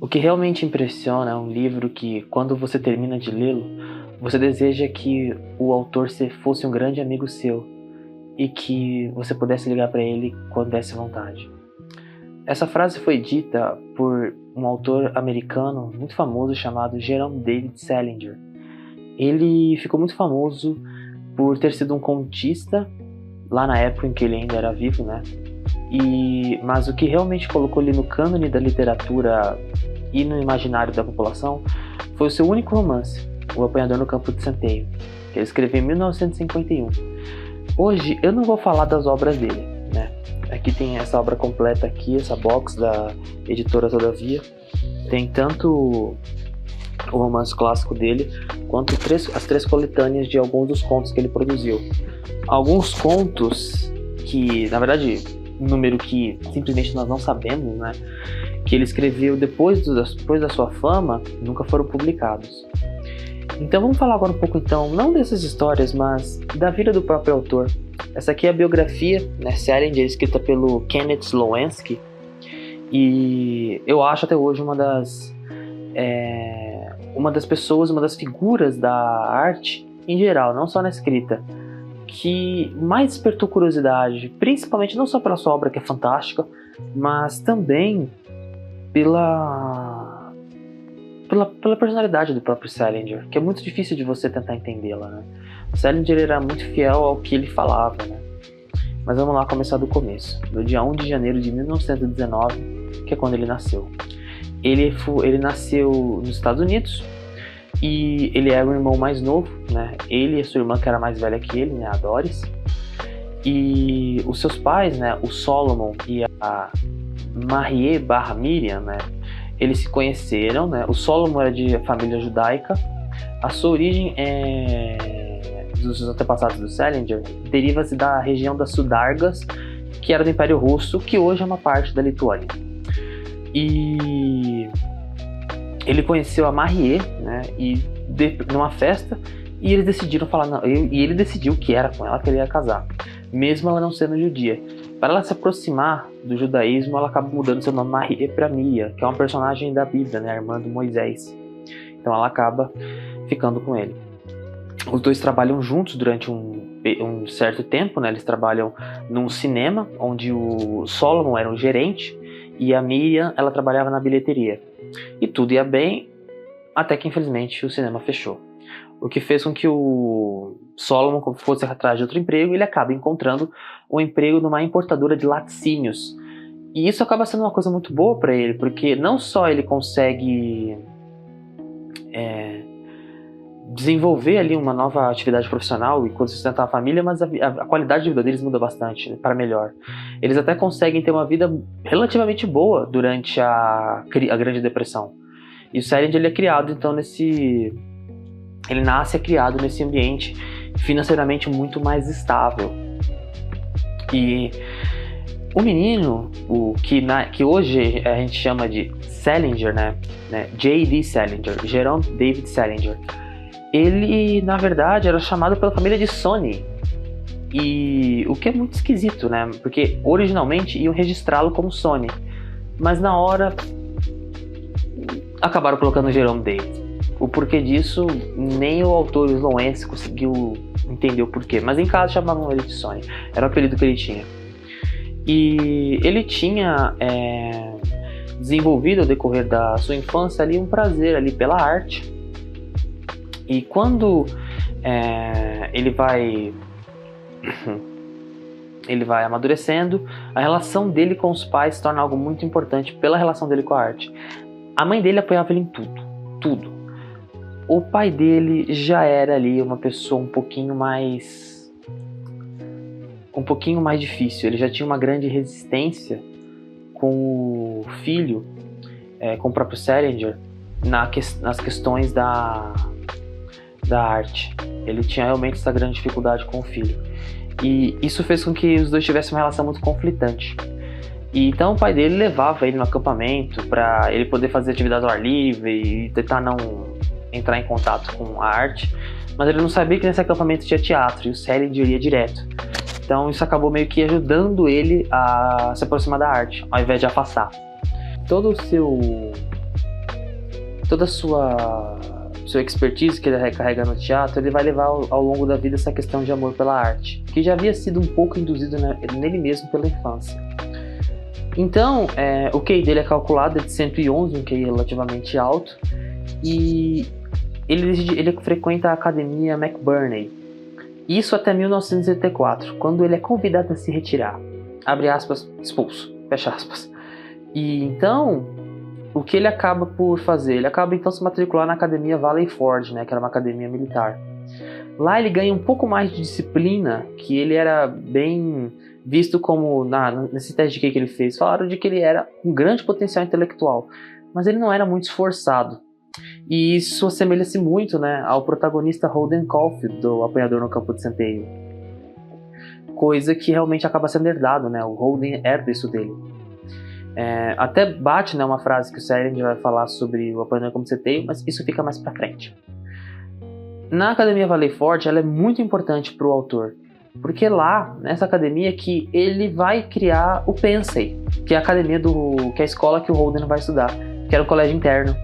O que realmente impressiona é um livro que, quando você termina de lê-lo, você deseja que o autor fosse um grande amigo seu e que você pudesse ligar para ele quando desse vontade. Essa frase foi dita por um autor americano muito famoso chamado Jerome David Salinger. Ele ficou muito famoso por ter sido um contista lá na época em que ele ainda era vivo, né? Mas o que realmente colocou ele no cânone da literatura e no imaginário da população foi o seu único romance, O Apanhador no Campo de Centeio, que ele escreveu em 1951. Hoje eu não vou falar das obras dele, né? Aqui tem essa obra completa aqui, essa box da editora Todavia. Tem tanto o romance clássico dele, quanto as três coletâneas de alguns dos contos que ele produziu. Alguns contos que, na verdade, um número que simplesmente nós não sabemos, né? Que ele escreveu depois da sua fama, nunca foram publicados. Então vamos falar agora um pouco, então, não dessas histórias, mas da vida do próprio autor. Essa aqui é a biografia, né, Salinger, escrita pelo Kenneth Slowensky, e eu acho até hoje uma das pessoas, uma das figuras da arte em geral, não só na escrita, que mais despertou curiosidade, principalmente não só pela sua obra, que é fantástica, mas também pela personalidade do próprio Salinger, que é muito difícil de você tentar entendê-la, né? O Salinger era muito fiel ao que ele falava, né? Mas vamos lá começar do começo. No dia 1 de janeiro de 1919, que é quando ele nasceu. Ele nasceu nos Estados Unidos e ele era o irmão mais novo, né? Ele e a sua irmã, que era mais velha que ele, né? A Doris. E os seus pais, né? O Solomon e a Marie/Miriam, né? Eles se conheceram, né? O Solomon era de família judaica. A sua origem dos seus antepassados do Salinger deriva-se da região das Sudargas, que era do Império Russo, que hoje é uma parte da Lituânia. E ele conheceu a Marie, né? Numa festa, e eles decidiram falar, não, e ele decidiu que era com ela que ele ia casar, mesmo ela não sendo judia. Para ela se aproximar do judaísmo, ela acaba mudando seu nome Marie para Mia, que é uma personagem da Bíblia, né, a irmã do Moisés. Então ela acaba ficando com ele. Os dois trabalham juntos durante um certo tempo, né? Eles trabalham num cinema, onde o Solomon era o gerente e a Miriam, ela trabalhava na bilheteria. E tudo ia bem, até que infelizmente o cinema fechou. O que fez com que o Solomon fosse atrás de outro emprego, e ele acaba encontrando um emprego numa importadora de laticínios. E isso acaba sendo uma coisa muito boa para ele, porque não só ele consegue desenvolver ali uma nova atividade profissional e sustentar a família, mas a qualidade de vida deles muda bastante, né, para melhor. Eles até conseguem ter uma vida relativamente boa durante a Grande Depressão. E o Salinger, ele é criado, então, ele nasce e é criado nesse ambiente financeiramente muito mais estável. E o menino, que hoje a gente chama de Salinger, né? J.D. Salinger, Jerome David Salinger, ele, na verdade, era chamado pela família de Sonny. E o que é muito esquisito, né? Porque originalmente iam registrá-lo como Sonny, mas na hora acabaram colocando Jerome David. O porquê disso, nem o autor Slowensky conseguiu entender o porquê, mas em casa chamavam ele de Sonny, era o apelido que ele tinha. E ele tinha desenvolvido ao decorrer da sua infância ali um prazer ali pela arte. E quando ele vai amadurecendo, a relação dele com os pais se torna algo muito importante pela relação dele com a arte. A mãe dele apoiava ele em tudo. O pai dele já era ali uma pessoa um pouquinho mais difícil. Ele já tinha uma grande resistência com o filho, com o próprio Salinger, nas questões da arte. Ele tinha realmente essa grande dificuldade com o filho. E isso fez com que os dois tivessem uma relação muito conflitante. E então o pai dele levava ele no acampamento para ele poder fazer atividades ao ar livre e tentar não entrar em contato com a arte, mas ele não sabia que nesse acampamento tinha teatro e o Salinger ia direto. Então isso acabou meio que ajudando ele a se aproximar da arte, ao invés de afastar. Todo o seu toda a sua expertise que ele carrega no teatro, ele vai levar ao longo da vida essa questão de amor pela arte, que já havia sido um pouco induzido nele mesmo pela infância. Então, o QI dele é calculado de 111, um QI relativamente alto, e ele frequenta a Academia McBurney, isso até 1984, quando ele é convidado a se retirar, abre aspas, expulso, fecha aspas. E então, o que ele acaba por fazer? Ele acaba então se matricular na Academia Valley Forge, né, que era uma academia militar. Lá ele ganha um pouco mais de disciplina, que ele era bem visto como, nesse teste de que ele fez, falaram de que ele era um grande potencial intelectual, mas ele não era muito esforçado. E isso assemelha-se muito, né, ao protagonista Holden Caulfield, do Apanhador no Campo de Centeio. Coisa que realmente acaba sendo herdado, né, o Holden herda isso dele. Até bate, né, uma frase que o Salinger vai falar sobre o Apanhador no Campo de Centeio, mas isso fica mais pra frente. Na Academia Valley Forge, ela é muito importante para o autor, porque lá, nessa academia, que ele vai criar o Pensey, que é a academia que é a escola que o Holden vai estudar, que era um colégio interno.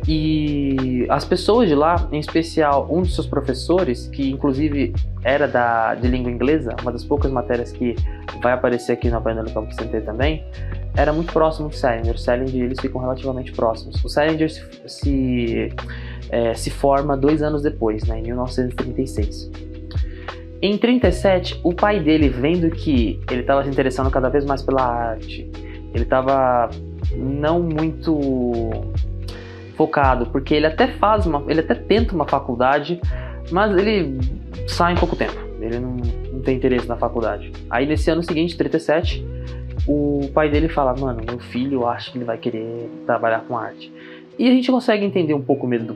E as pessoas de lá, em especial um dos seus professores, que inclusive era de língua inglesa, uma das poucas matérias que vai aparecer aqui no Apanhador no Campo de Centeio também, era muito próximo do Salinger. O Salinger e eles ficam relativamente próximos. O Salinger se forma 2 anos depois, né, em 1936. Em 1937, o pai dele, vendo que ele estava se interessando cada vez mais pela arte, ele estava não muito focado, porque ele até tenta uma faculdade, mas ele sai em pouco tempo, ele não tem interesse na faculdade. Aí nesse ano seguinte, 1937, o pai dele fala: mano, meu filho, eu acho que ele vai querer trabalhar com arte. E a gente consegue entender um pouco o medo do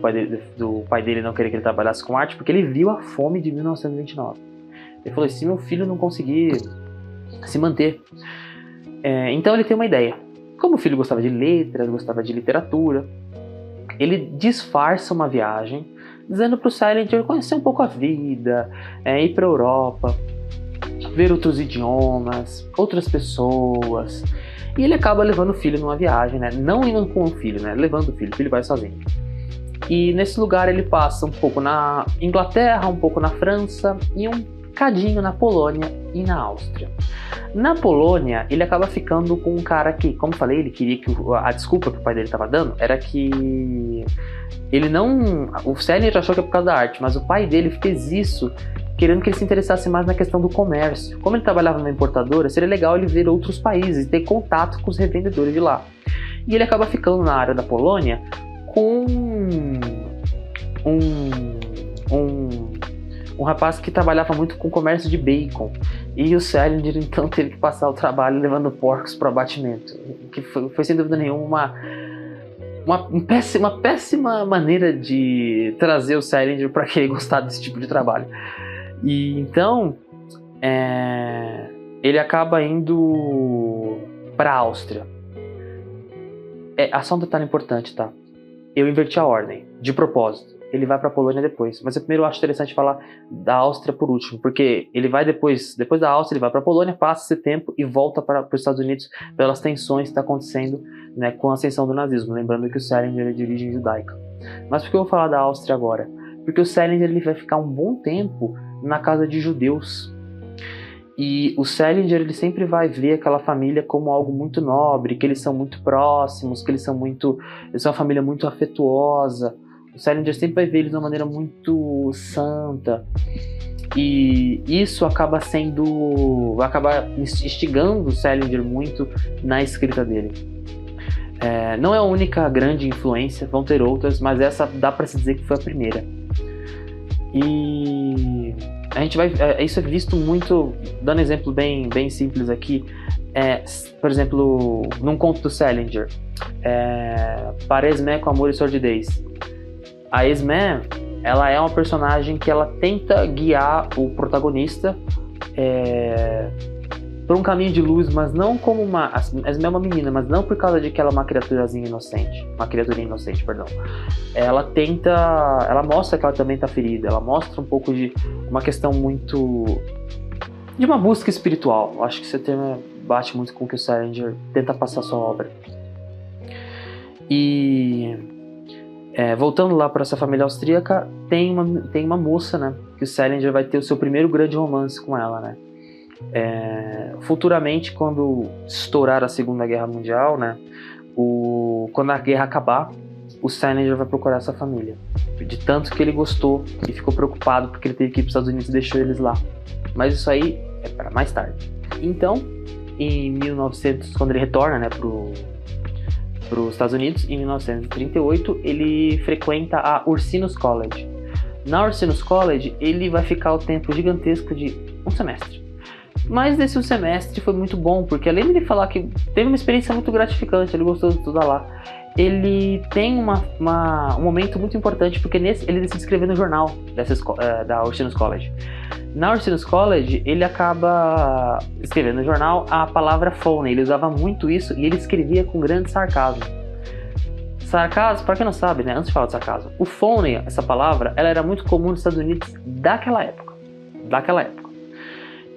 pai dele não querer que ele trabalhasse com arte, porque ele viu a fome de 1929. Ele falou: se meu filho não conseguir se manter... Então ele tem uma ideia. Como o filho gostava de letras, gostava de literatura, ele disfarça uma viagem, dizendo para o Salinger conhecer um pouco a vida, ir para a Europa, ver outros idiomas, outras pessoas. E ele acaba levando o filho numa viagem, né? Não indo com o filho, né? Levando o filho vai sozinho. E nesse lugar ele passa um pouco na Inglaterra, um pouco na França e um cadinho na Polônia e na Áustria. Na Polônia, ele acaba ficando com um cara que, como eu falei, ele queria que a desculpa que o pai dele estava dando era que ele não... O Salinger achou que é por causa da arte, mas o pai dele fez isso querendo que ele se interessasse mais na questão do comércio. Como ele trabalhava numa importadora, seria legal ele ver outros países e ter contato com os revendedores de lá. E ele acaba ficando na área da Polônia com um rapaz que trabalhava muito com comércio de bacon. E o Salinger então teve que passar o trabalho levando porcos para abatimento, que foi sem dúvida nenhuma uma péssima maneira de trazer o Salinger para que ele gostasse desse tipo de trabalho. E então ele acaba indo para a Áustria. Só um detalhe importante, tá? Eu inverti a ordem, de propósito. Ele vai para a Polônia depois, mas primeiro eu acho interessante falar da Áustria por último, porque ele vai depois da Áustria, ele vai para a Polônia, passa esse tempo e volta para os Estados Unidos pelas tensões que está acontecendo, né, com a ascensão do nazismo, lembrando que o Salinger é de origem judaica. Mas por que eu vou falar da Áustria agora? Porque o Salinger ele vai ficar um bom tempo na casa de judeus. E o Salinger ele sempre vai ver aquela família como algo muito nobre, que eles são muito próximos, que eles são uma família muito afetuosa. O Salinger sempre vai ver eles de uma maneira muito santa. E isso acaba instigando o Salinger muito na escrita dele. Não é a única grande influência, vão ter outras, mas essa dá para se dizer que foi a primeira. E a gente isso é visto muito, dando exemplo bem simples aqui, por exemplo, num conto do Salinger, Para Esmé com Amor e Sordidez. A Esmé, ela é uma personagem que ela tenta guiar o protagonista por um caminho de luz, mas não como a Esmé é uma menina, mas não por causa de que ela é uma criaturinha inocente, perdão. Ela mostra que ela também está ferida, ela mostra um pouco de uma questão muito de uma busca espiritual. Acho que esse termo bate muito com o que o Salinger tenta passar a sua obra. E Voltando lá para essa família austríaca, tem uma moça, né, que o Salinger vai ter o seu primeiro grande romance com ela, né. Futuramente, quando estourar a Segunda Guerra Mundial, né, quando a guerra acabar, o Salinger vai procurar essa família, de tanto que ele gostou e ficou preocupado porque ele teve que ir para os Estados Unidos e deixou eles lá. Mas isso aí é para mais tarde. Então, em 1900, quando ele retorna, né, para os Estados Unidos, em 1938, ele frequenta a Ursinus College. Na Ursinus College, ele vai ficar o tempo gigantesco de um semestre. Mas esse semestre foi muito bom, porque além de ele falar que teve uma experiência muito gratificante, ele gostou de estudar lá, ele tem um momento muito importante, porque ele decide escrever no jornal da Ursinus College. Na Ursinus College, ele acaba escrevendo no jornal a palavra phone. Ele usava muito isso e ele escrevia com grande sarcasmo. Sarcasmo, para quem não sabe, né, antes de falar de sarcasmo, o phone, essa palavra, ela era muito comum nos Estados Unidos daquela época.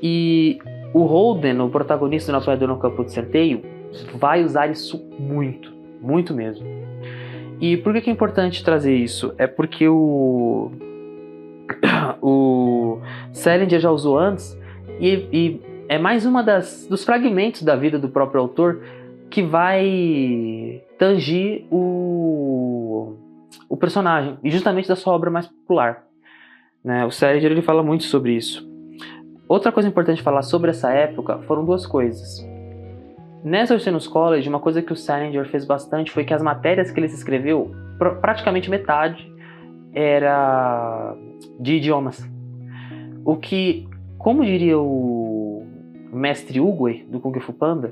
E o Holden, o protagonista do Napoleão no Campo de Centeio, vai usar isso muito, muito mesmo. E por que é importante trazer isso? É porque o Salinger já usou antes e é mais uma dos fragmentos da vida do próprio autor que vai tangir o personagem, e justamente da sua obra mais popular, né? O Salinger, ele fala muito sobre isso. Outra coisa importante falar sobre essa época foram duas coisas. Nessa Ursinus College, uma coisa que o Salinger fez bastante foi que as matérias que ele se escreveu, praticamente metade, era de idiomas. O que, como diria o mestre Uguay, do Kung Fu Panda,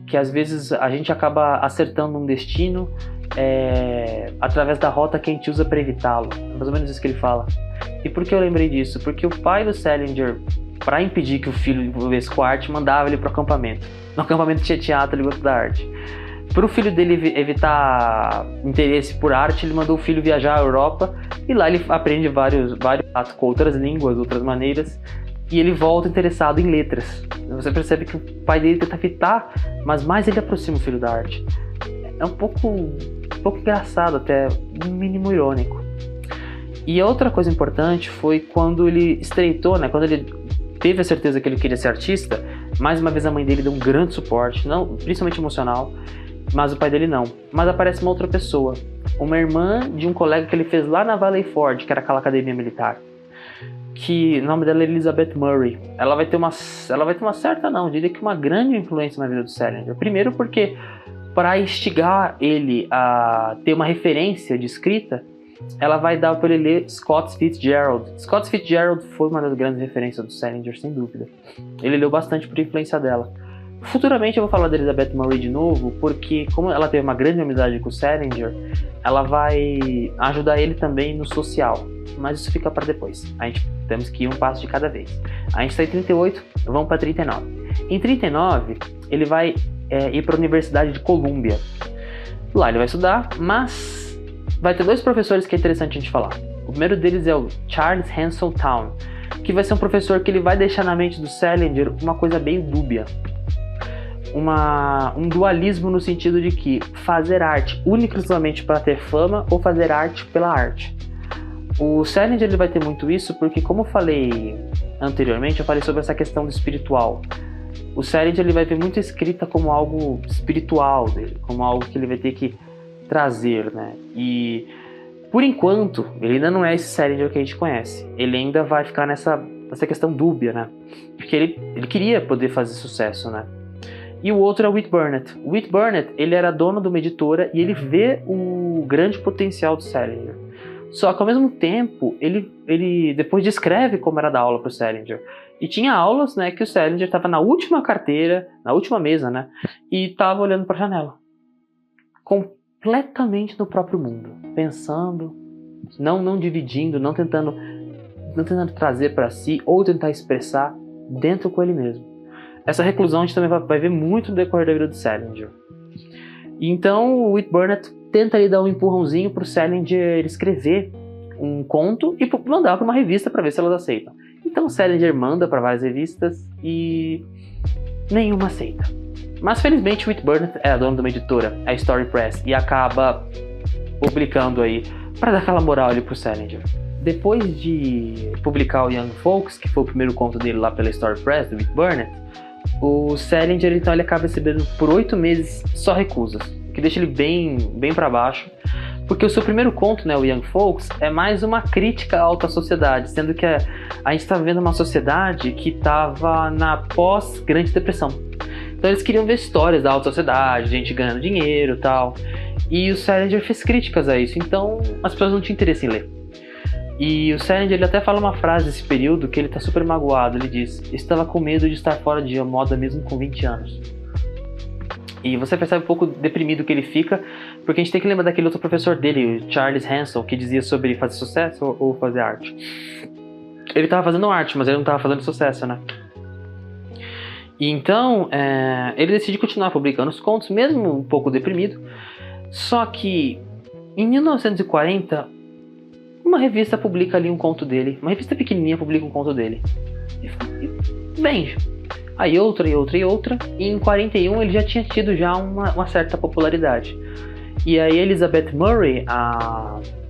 que às vezes a gente acaba acertando um destino através da rota que a gente usa para evitá-lo. É mais ou menos isso que ele fala. E por que eu lembrei disso? Porque o pai do Salinger, para impedir que o filho envolvesse com a arte, mandava ele para o acampamento. No acampamento tinha teatro, ele gostou da arte. Para o filho dele evitar interesse por arte, ele mandou o filho viajar à Europa, e lá ele aprende vários atos com outras línguas, outras maneiras, e ele volta interessado em letras. Você percebe que o pai dele tenta evitar, mas mais ele aproxima o filho da arte. É um pouco engraçado, até no mínimo irônico. E a outra coisa importante foi quando ele estreitou, né, quando ele teve a certeza que ele queria ser artista, mais uma vez a mãe dele deu um grande suporte, não, principalmente emocional, mas o pai dele não. Mas aparece uma outra pessoa, uma irmã de um colega que ele fez lá na Valley Forge, que era aquela academia militar, que o nome dela é Elizabeth Murray. Ela vai ter uma certa, não, diria que uma grande influência na vida do Salinger. Primeiro porque, para instigar ele a ter uma referência de escrita, ela vai dar para ele ler Scott Fitzgerald. Scott Fitzgerald foi uma das grandes referências do Salinger, sem dúvida. Ele leu bastante por influência dela. Futuramente eu vou falar da Elizabeth Murray de novo, porque como ela teve uma grande amizade com o Salinger, ela vai ajudar ele também no social. Mas isso fica para depois. Temos que ir um passo de cada vez. A gente está em 38, vamos para 39. Em 39, ele vai ir para a Universidade de Columbia. Lá ele vai estudar, mas vai ter dois professores que é interessante a gente falar. O primeiro deles é o Charles Hanson Towne, que vai ser um professor que ele vai deixar na mente do Salinger uma coisa bem dúbia. Um dualismo no sentido de que fazer arte única e exclusivamente para ter fama ou fazer arte pela arte. O Salinger, ele vai ter muito isso porque, como eu falei anteriormente, eu falei sobre essa questão do espiritual. O Salinger, ele vai ver muito a escrita como algo espiritual dele, como algo que ele vai ter que trazer, né? E por enquanto ele ainda não é esse Salinger que a gente conhece. Ele ainda vai ficar nessa questão dúbia, né? Porque ele queria poder fazer sucesso, né? E o outro é o Whit Burnett. O Whit Burnett, ele era dono de uma editora e ele vê o grande potencial do Salinger. Só que ao mesmo tempo ele depois descreve como era dar aula para o Salinger. E tinha aulas, né, que o Salinger estava na última carteira, na última mesa, né? E estava olhando para a janela, completamente no próprio mundo, pensando, não dividindo, não tentando trazer para si ou tentar expressar dentro com ele mesmo. Essa reclusão a gente também vai ver muito no decorrer da vida do Salinger. Então o Whit Burnett tenta ali dar um empurrãozinho para o Salinger escrever um conto e mandar para uma revista para ver se elas aceitam. Então o Salinger manda para várias revistas e nenhuma aceita. Mas felizmente o Whit Burnett é dono de uma editora, a Story Press, e acaba publicando aí, para dar aquela moral ali pro Salinger. Depois de publicar o Young Folks, que foi o primeiro conto dele lá pela Story Press, do Rick Burnett, o Salinger, então, ele acaba recebendo por 8 meses só recusas, o que deixa ele bem para baixo, porque o seu primeiro conto, né, o Young Folks, é mais uma crítica à alta sociedade, sendo que a gente está vivendo uma sociedade que estava na pós-Grande Depressão. Então eles queriam ver histórias da alta sociedade, gente ganhando dinheiro e tal, e o Salinger fez críticas a isso, então as pessoas não tinham interesse em ler. E o Salinger, ele até fala uma frase nesse período que ele tá super magoado. Ele diz: estava com medo de estar fora de moda mesmo com 20 anos. E você percebe um pouco deprimido que ele fica, porque a gente tem que lembrar daquele outro professor dele, o Charles Hansel, que dizia sobre fazer sucesso ou fazer arte. Ele tava fazendo arte, mas ele não tava fazendo sucesso, né? E então, ele decide continuar publicando os contos, mesmo um pouco deprimido. Só que, em 1940... uma revista publica ali um conto dele, uma revista pequenininha publica um conto dele, e vende. Aí outra, e em 41 ele já tinha tido já uma certa popularidade. E aí Elizabeth Murray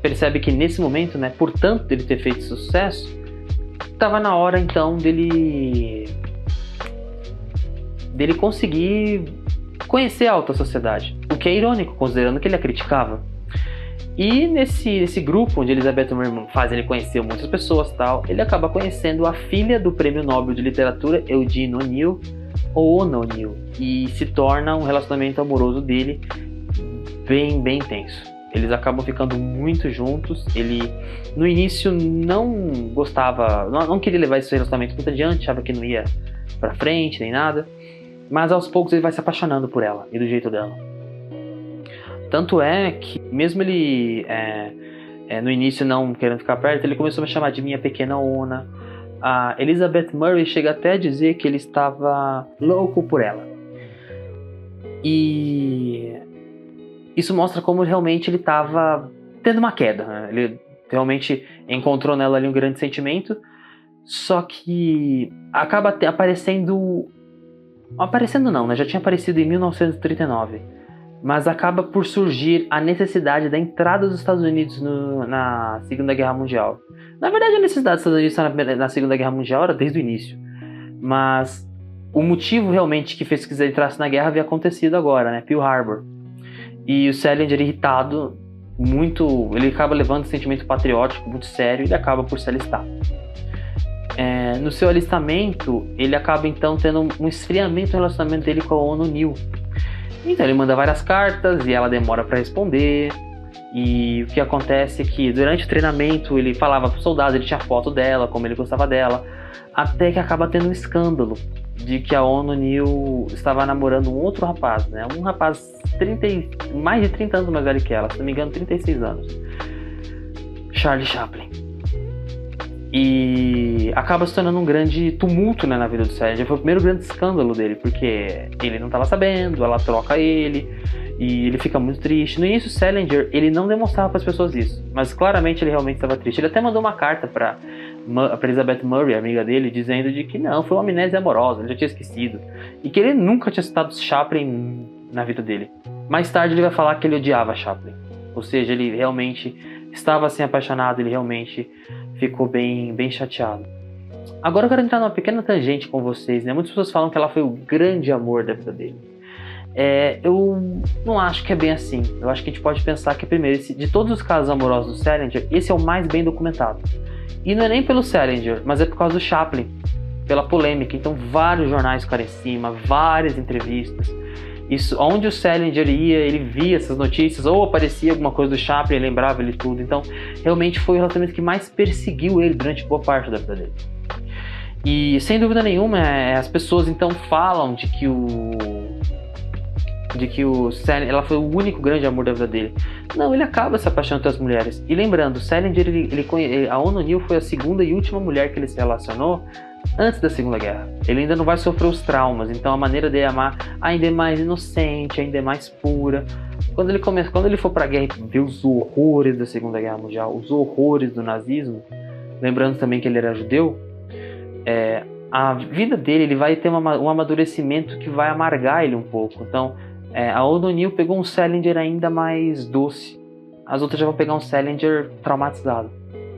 percebe que nesse momento, né, por tanto dele ter feito sucesso, estava na hora então dele conseguir conhecer a alta sociedade, o que é irônico, considerando que ele a criticava. E nesse grupo onde Elizabeth Murray faz ele conhecer muitas pessoas e tal, ele acaba conhecendo a filha do Prêmio Nobel de Literatura, Eugene O'Neill, ou Ona O'Neill, e se torna um relacionamento amoroso dele bem intenso. Eles acabam ficando muito juntos. Ele no início não gostava, não queria levar esse relacionamento muito adiante, achava que não ia pra frente nem nada, mas aos poucos ele vai se apaixonando por ela e do jeito dela. Tanto é que, mesmo ele no início não querendo ficar perto, ele começou a me chamar de minha pequena Ona. A Elizabeth Murray chega até a dizer que ele estava louco por ela. E isso mostra como realmente ele estava tendo uma queda, né? Ele realmente encontrou nela ali um grande sentimento, só que acaba aparecendo não, né? Já tinha aparecido em 1939. Mas acaba por surgir a necessidade da entrada dos Estados Unidos na Segunda Guerra Mundial. Na verdade, a necessidade dos Estados Unidos na Segunda Guerra Mundial era desde o início. Mas o motivo realmente que fez que eles entrassem na guerra havia acontecido agora, né? Pearl Harbor. E o Salinger, irritado, ele acaba levando um sentimento patriótico muito sério e ele acaba por se alistar. No seu alistamento, ele acaba então tendo um esfriamento no relacionamento dele com a Ona O'Neill. Então ele manda várias cartas e ela demora para responder. E o que acontece é que durante o treinamento ele falava para os soldados, ele tinha foto dela, como ele gostava dela, até que acaba tendo um escândalo de que a Ona O'Neill estava namorando um outro rapaz, né? Um rapaz mais de 30 anos mais velho que ela, se não me engano 36 anos, Charlie Chaplin. E acaba se tornando um grande tumulto, né, na vida do Salinger. Foi o primeiro grande escândalo dele, porque ele não estava sabendo, ela troca ele, e ele fica muito triste. No início, o Salinger, ele não demonstrava para as pessoas isso, mas claramente ele realmente estava triste. Ele até mandou uma carta para Elizabeth Murray, amiga dele, dizendo de que não, foi uma amnésia amorosa, ele já tinha esquecido, e que ele nunca tinha citado Chaplin na vida dele. Mais tarde ele vai falar que ele odiava Chaplin, ou seja, ele realmente estava assim apaixonado, ele realmente ficou bem chateado. Agora eu quero entrar numa pequena tangente com vocês, né? Muitas pessoas falam que ela foi o grande amor da vida dele. Eu não acho que é bem assim. Eu acho que a gente pode pensar que, primeiro, de todos os casos amorosos do Salinger, esse é o mais bem documentado. E não é nem pelo Salinger, mas é por causa do Chaplin, pela polêmica. Então vários jornais ficaram em cima, várias entrevistas. Isso, onde o Salinger ia, ele via essas notícias, ou aparecia alguma coisa do Chaplin, ele lembrava ele tudo. Então, realmente foi o relacionamento que mais perseguiu ele durante boa parte da vida dele. E, sem dúvida nenhuma, as pessoas então falam de que o Salinger, ela foi o único grande amor da vida dele. Não, ele acaba se apaixonando pelas mulheres. E lembrando, o Salinger, a Ona O'Neill foi a segunda e última mulher que ele se relacionou antes da Segunda Guerra. Ele ainda não vai sofrer os traumas, então a maneira dele amar ainda é mais inocente, ainda é mais pura. Quando ele for pra guerra e ver os horrores da Segunda Guerra Mundial, os horrores do nazismo, lembrando também que ele era judeu, a vida dele, ele vai ter um amadurecimento que vai amargar ele um pouco. Então, a Ona O'Neill pegou um Salinger ainda mais doce, as outras já vão pegar um Salinger traumatizado.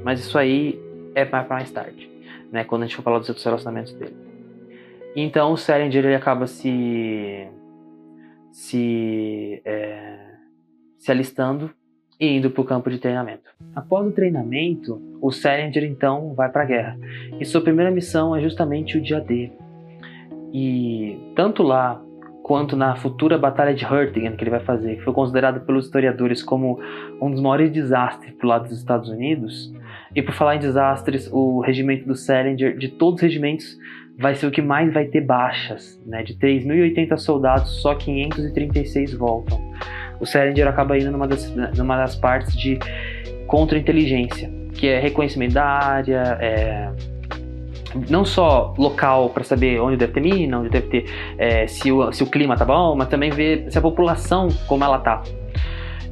Mas isso aí é para mais tarde, né? Quando a gente for falar dos outros relacionamentos dele. Então o Salinger ele acaba se alistando e indo para o campo de treinamento. Após o treinamento, o Salinger então vai para a guerra. E sua primeira missão é justamente o dia D. E tanto lá quanto na futura Batalha de Hurtgen que ele vai fazer, que foi considerado pelos historiadores como um dos maiores desastres pro lado dos Estados Unidos. E por falar em desastres, o regimento do Salinger, de todos os regimentos, vai ser o que mais vai ter baixas, né? De 3.080 soldados, só 536 voltam. O Salinger acaba indo numa das partes de contra-inteligência, que é reconhecimento da área, não só local para saber onde deve ter mina, onde deve ter se o clima tá bom, mas também ver se a população como ela tá.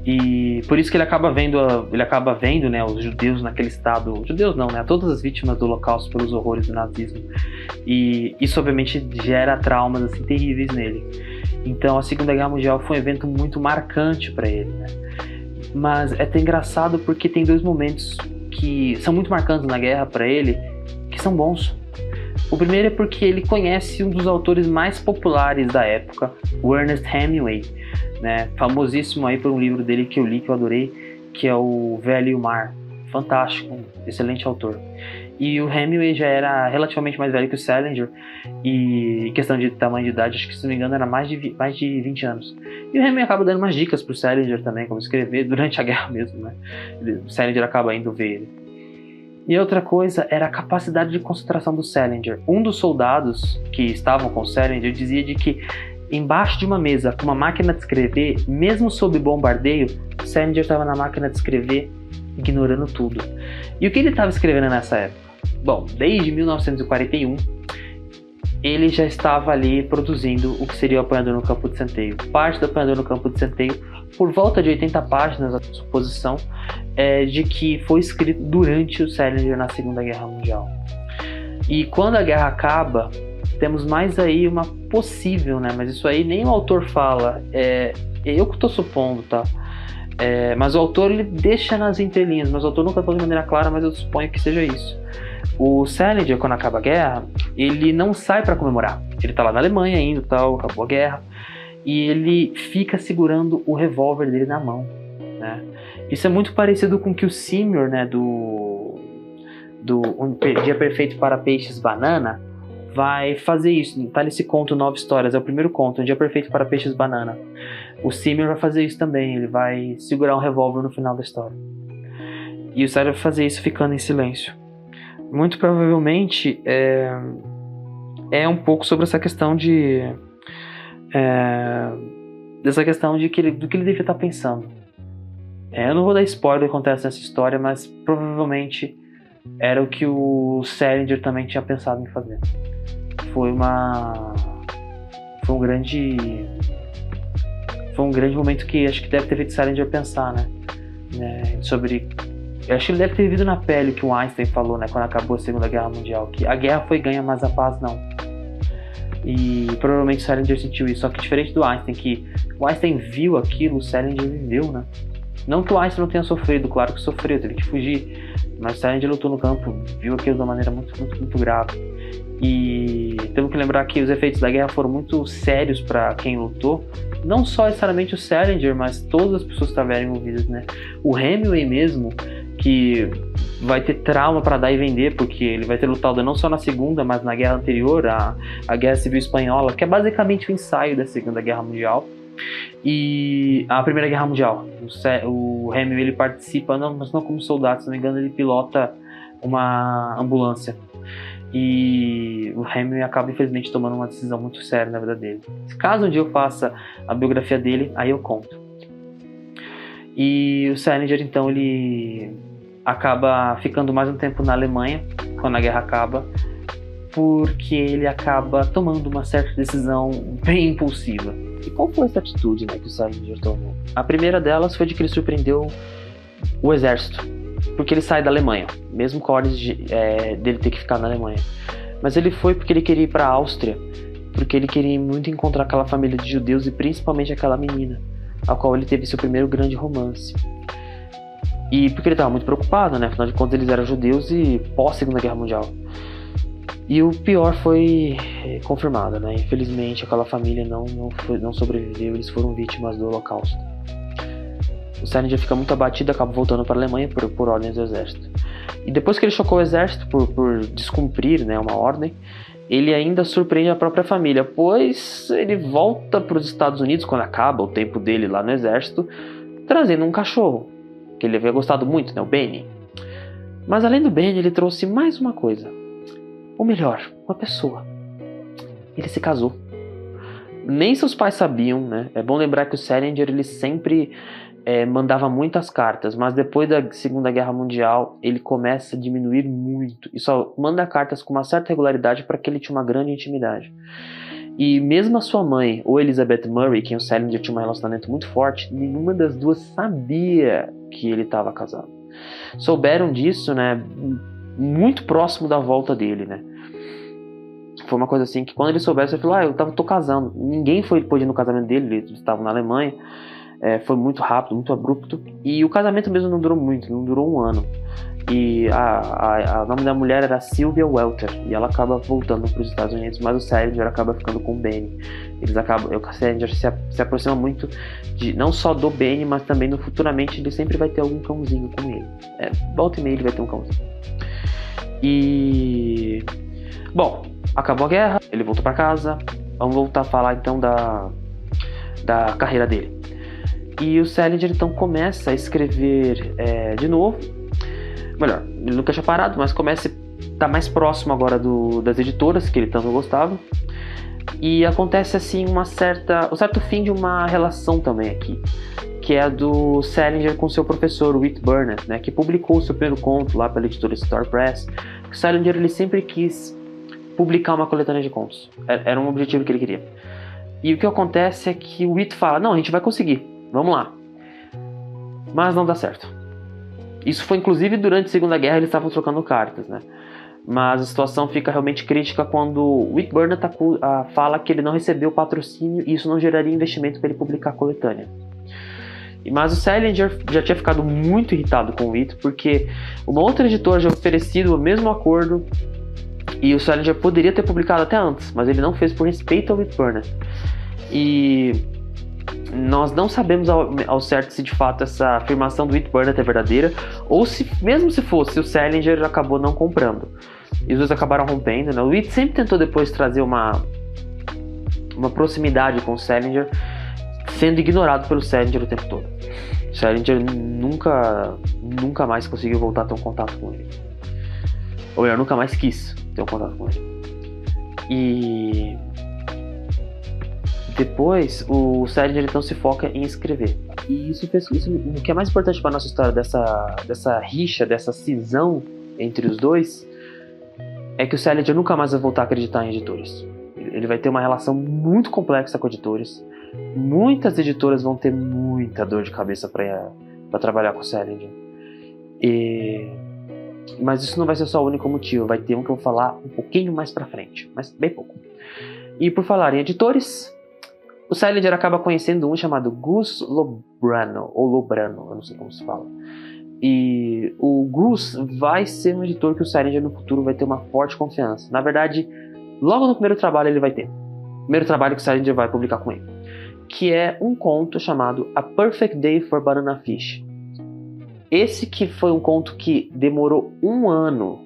E por isso que ele acaba vendo, né, os judeus naquele estado, judeus não, né, todas as vítimas do Holocausto pelos horrores do nazismo. E isso obviamente gera traumas assim terríveis nele. Então a Segunda Guerra Mundial foi um evento muito marcante para ele, né? Mas é até engraçado porque tem dois momentos que são muito marcantes na guerra para ele, que são bons. O primeiro é porque ele conhece um dos autores mais populares da época, o Ernest Hemingway, né? Famosíssimo aí por um livro dele que eu li, que eu adorei, que é o Velho e o Mar. Fantástico, um excelente autor. E o Hemingway já era relativamente mais velho que o Salinger, e em questão de tamanho de idade, acho que se não me engano era mais de 20 anos. E o Hemingway acaba dando umas dicas pro Salinger também, como escrever durante a guerra mesmo, né? O Salinger acaba indo ver ele. E outra coisa era a capacidade de concentração do Salinger. Um dos soldados que estavam com o Salinger dizia de que embaixo de uma mesa com uma máquina de escrever, mesmo sob bombardeio, o Salinger estava na máquina de escrever ignorando tudo. E o que ele estava escrevendo nessa época? Bom, desde 1941 ele já estava ali produzindo o que seria o Apanhador no Campo de Centeio. Parte do Apanhador no Campo de Centeio, por volta de 80 páginas, a suposição é de que foi escrito durante o Salinger na Segunda Guerra Mundial. E quando a guerra acaba, temos mais aí uma possível, né? Mas isso aí nem o autor fala, eu que estou supondo, tá? Mas o autor ele deixa nas entrelinhas, mas o autor nunca falou de maneira clara, mas eu suponho que seja isso. O Salinger, quando acaba a guerra, ele não sai para comemorar. Ele tá lá na Alemanha ainda, tal, acabou a guerra, e ele fica segurando o revólver dele na mão, né? Isso é muito parecido com o que o Seymour, né, do Um Dia Perfeito para Peixes Banana, vai fazer isso. Tá nesse conto 9 Histórias, é o primeiro conto, Um Dia Perfeito para Peixes Banana. O Seymour vai fazer isso também, ele vai segurar um revólver no final da história. E o Salinger vai fazer isso ficando em silêncio. Muito provavelmente é um pouco sobre essa questão do que ele devia estar pensando. Eu não vou dar spoiler do que acontece nessa história, mas provavelmente era o que o Salinger também tinha pensado em fazer. Foi um grande momento que acho que deve ter feito o Salinger pensar, né? Sobre... Eu acho que ele deve ter vivido na pele o que o Einstein falou, né, quando acabou a Segunda Guerra Mundial, que a guerra foi ganha, mas a paz não. E provavelmente o Salinger sentiu isso, só que diferente do Einstein, que o Einstein viu aquilo, o Salinger viveu, né? Não que o Einstein não tenha sofrido, claro que sofreu, teve que fugir, mas o Salinger lutou no campo, viu aquilo de uma maneira muito, muito, muito grave. E temos que lembrar que os efeitos da guerra foram muito sérios para quem lutou, não só necessariamente o Salinger, mas todas as pessoas que estavam envolvidas, né? O Hemingway mesmo, que vai ter trauma para dar e vender, porque ele vai ter lutado não só na Segunda, mas na guerra anterior, a Guerra Civil Espanhola, que é basicamente o ensaio da Segunda Guerra Mundial. E a Primeira Guerra Mundial, o Hemingway ele participa, mas não como soldado, se não me engano ele pilota uma ambulância. E o Hemingway acaba infelizmente tomando uma decisão muito séria na vida dele. Caso um dia eu faça a biografia dele, aí eu conto. E o Salinger então ele acaba ficando mais um tempo na Alemanha quando a guerra acaba, porque ele acaba tomando uma certa decisão bem impulsiva. E qual foi essa atitude, né, que o Salinger tomou? A primeira delas foi de que ele surpreendeu o exército, porque ele sai da Alemanha, mesmo com a ordem dele ter que ficar na Alemanha. Mas ele foi porque ele queria ir para a Áustria, porque ele queria muito encontrar aquela família de judeus e principalmente aquela menina, a qual ele teve seu primeiro grande romance. E porque ele estava muito preocupado, né? Afinal de contas, eles eram judeus e pós-Segunda Guerra Mundial. E o pior foi confirmado, né? Infelizmente, aquela família não sobreviveu, eles foram vítimas do Holocausto. O Salinger fica muito abatido e acaba voltando para a Alemanha por ordens do exército. E depois que ele chocou o exército por descumprir, né, uma ordem, ele ainda surpreende a própria família, pois ele volta para os Estados Unidos quando acaba o tempo dele lá no exército, trazendo um cachorro, que ele havia gostado muito, né, o Benny. Mas além do Benny, ele trouxe mais uma coisa. Ou melhor, uma pessoa. Ele se casou. Nem seus pais sabiam, né? É bom lembrar que o Salinger, ele sempre mandava muitas cartas, mas depois da Segunda Guerra Mundial, ele começa a diminuir muito. E só manda cartas com uma certa regularidade para que ele tinha uma grande intimidade. E mesmo a sua mãe, ou Elizabeth Murray, quem o Salinger tinha um relacionamento muito forte, nenhuma das duas sabia que ele estava casado. Souberam disso, né, muito próximo da volta dele, né. Foi uma coisa assim que quando ele soubesse, ele falou, tô casando. Ninguém pôde ir no casamento dele, eles estavam na Alemanha. Foi muito rápido, muito abrupto. E o casamento mesmo não durou muito, não durou um ano. E o nome da mulher era Sylvia Welter. E ela acaba voltando para os Estados Unidos, mas o Salinger acaba ficando com o Benny. O Salinger se aproxima muito não só do Benny, mas também futuramente ele sempre vai ter algum cãozinho com ele. Volta e meia ele vai ter um cãozinho. E... Bom, acabou a guerra, ele voltou para casa. Vamos voltar a falar então da carreira dele. E o Salinger então começa a escrever de novo. Melhor, ele nunca tinha parado, mas começa a estar mais próximo agora das editoras que ele tanto gostava. E acontece assim um certo fim de uma relação também aqui, que é a do Salinger com seu professor, Whit Burnett, né, que publicou o seu primeiro conto lá pela editora Star Press. O Salinger ele sempre quis publicar uma coletânea de contos. Era um objetivo que ele queria. E o que acontece é que o Whit fala, não, a gente vai conseguir, vamos lá. Mas não dá certo. Isso foi inclusive durante a Segunda Guerra, eles estavam trocando cartas, né? Mas a situação fica realmente crítica quando o Whit Burnett fala que ele não recebeu patrocínio e isso não geraria investimento para ele publicar a coletânea. Mas o Salinger já tinha ficado muito irritado com o Whit, porque uma outra editora já oferecido o mesmo acordo e o Salinger poderia ter publicado até antes, mas ele não fez por respeito ao Whit Burnett. E nós não sabemos ao certo se de fato essa afirmação do Whit Burnett é verdadeira, ou se, mesmo se fosse, o Salinger acabou não comprando. E os dois acabaram rompendo, né? O Whit sempre tentou depois trazer uma proximidade com o Salinger, sendo ignorado pelo Salinger o tempo todo. O Salinger nunca mais conseguiu voltar a ter um contato com ele. Ou eu nunca mais quis ter um contato com ele. E depois o Salinger então se foca em escrever. E isso o que é mais importante para a nossa história dessa rixa, dessa cisão entre os dois, é que o Salinger nunca mais vai voltar a acreditar em editores. Ele vai ter uma relação muito complexa com editores. Muitas editoras vão ter muita dor de cabeça para trabalhar com o Salinger. Mas isso não vai ser só o único motivo. Vai ter um que eu vou falar um pouquinho mais pra frente, mas bem pouco. E por falar em editores, o Salinger acaba conhecendo um chamado Gus Lobrano, ou Lobrano, eu não sei como se fala. E o Gus vai ser um editor que o Salinger no futuro vai ter uma forte confiança. Na verdade, logo no primeiro trabalho ele vai ter. O primeiro trabalho que o Salinger vai publicar com ele. Que é um conto chamado A Perfect Day for Banana Fish. Esse que foi um conto que demorou um ano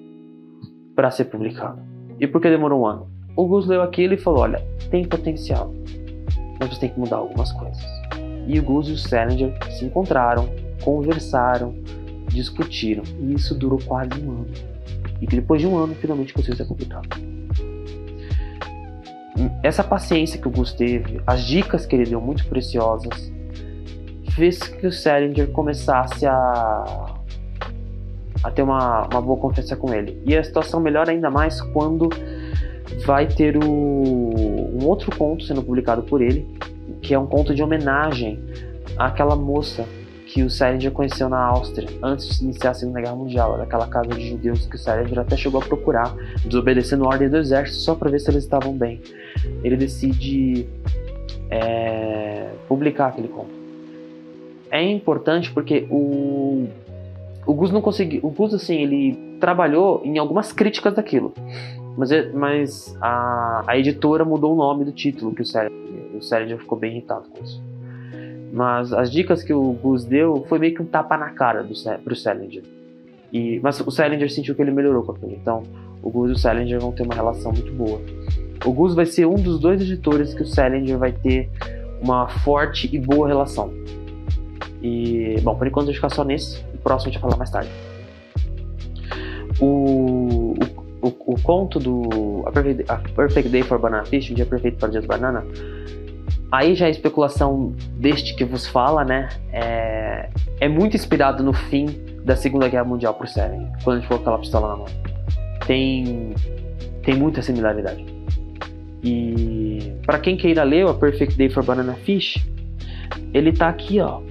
para ser publicado. E por que demorou um ano? O Gus leu aquilo e falou, olha, tem potencial, mas você tem que mudar algumas coisas. E o Gus e o Salinger se encontraram, conversaram, discutiram. E isso durou quase um ano. E depois de um ano, finalmente conseguiu ser publicado. Essa paciência que o Gus teve, as dicas que ele deu muito preciosas, fez que o Salinger começasse a ter uma boa confiança com ele. E a situação melhora ainda mais quando vai ter um outro conto sendo publicado por ele, que é um conto de homenagem àquela moça que o Salinger conheceu na Áustria antes de iniciar a Segunda Guerra Mundial, daquela casa de judeus que o Salinger até chegou a procurar, desobedecendo a ordem do exército só para ver se eles estavam bem. Ele decide publicar aquele conto. É importante porque o o Gus não conseguiu. O Gus, assim, ele trabalhou em algumas críticas daquilo. Mas a editora mudou o nome do título que o Salinger ficou bem irritado com isso. Mas as dicas que o Gus deu foi meio que um tapa na cara pro Salinger. Mas o Salinger sentiu que ele melhorou com aquilo. Então, o Gus e o Salinger vão ter uma relação muito boa. O Gus vai ser um dos 2 editores que o Salinger vai ter uma forte e boa relação. E, bom, por enquanto eu vou ficar só nesse. O próximo a gente vai falar mais tarde. O conto do A Perfect Day for Banana Fish, um dia perfeito para dias banana, aí já é especulação deste que vos fala, né? É muito inspirado no fim da Segunda Guerra Mundial pro Salinger, quando a gente for com aquela pistola na mão. Tem muita similaridade. E para quem queira ler o A Perfect Day for Banana Fish, ele tá aqui, ó.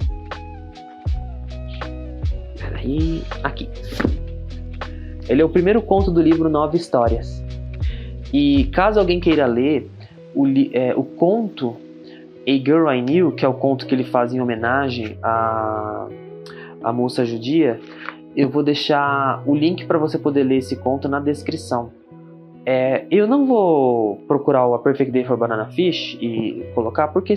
Peraí, aqui. Ele é o primeiro conto do livro 9 Histórias. E caso alguém queira ler o conto A Girl I Knew, que é o conto que ele faz em homenagem à moça judia, eu vou deixar o link para você poder ler esse conto na descrição. Eu não vou procurar o A Perfect Day for Banana Fish e colocar porque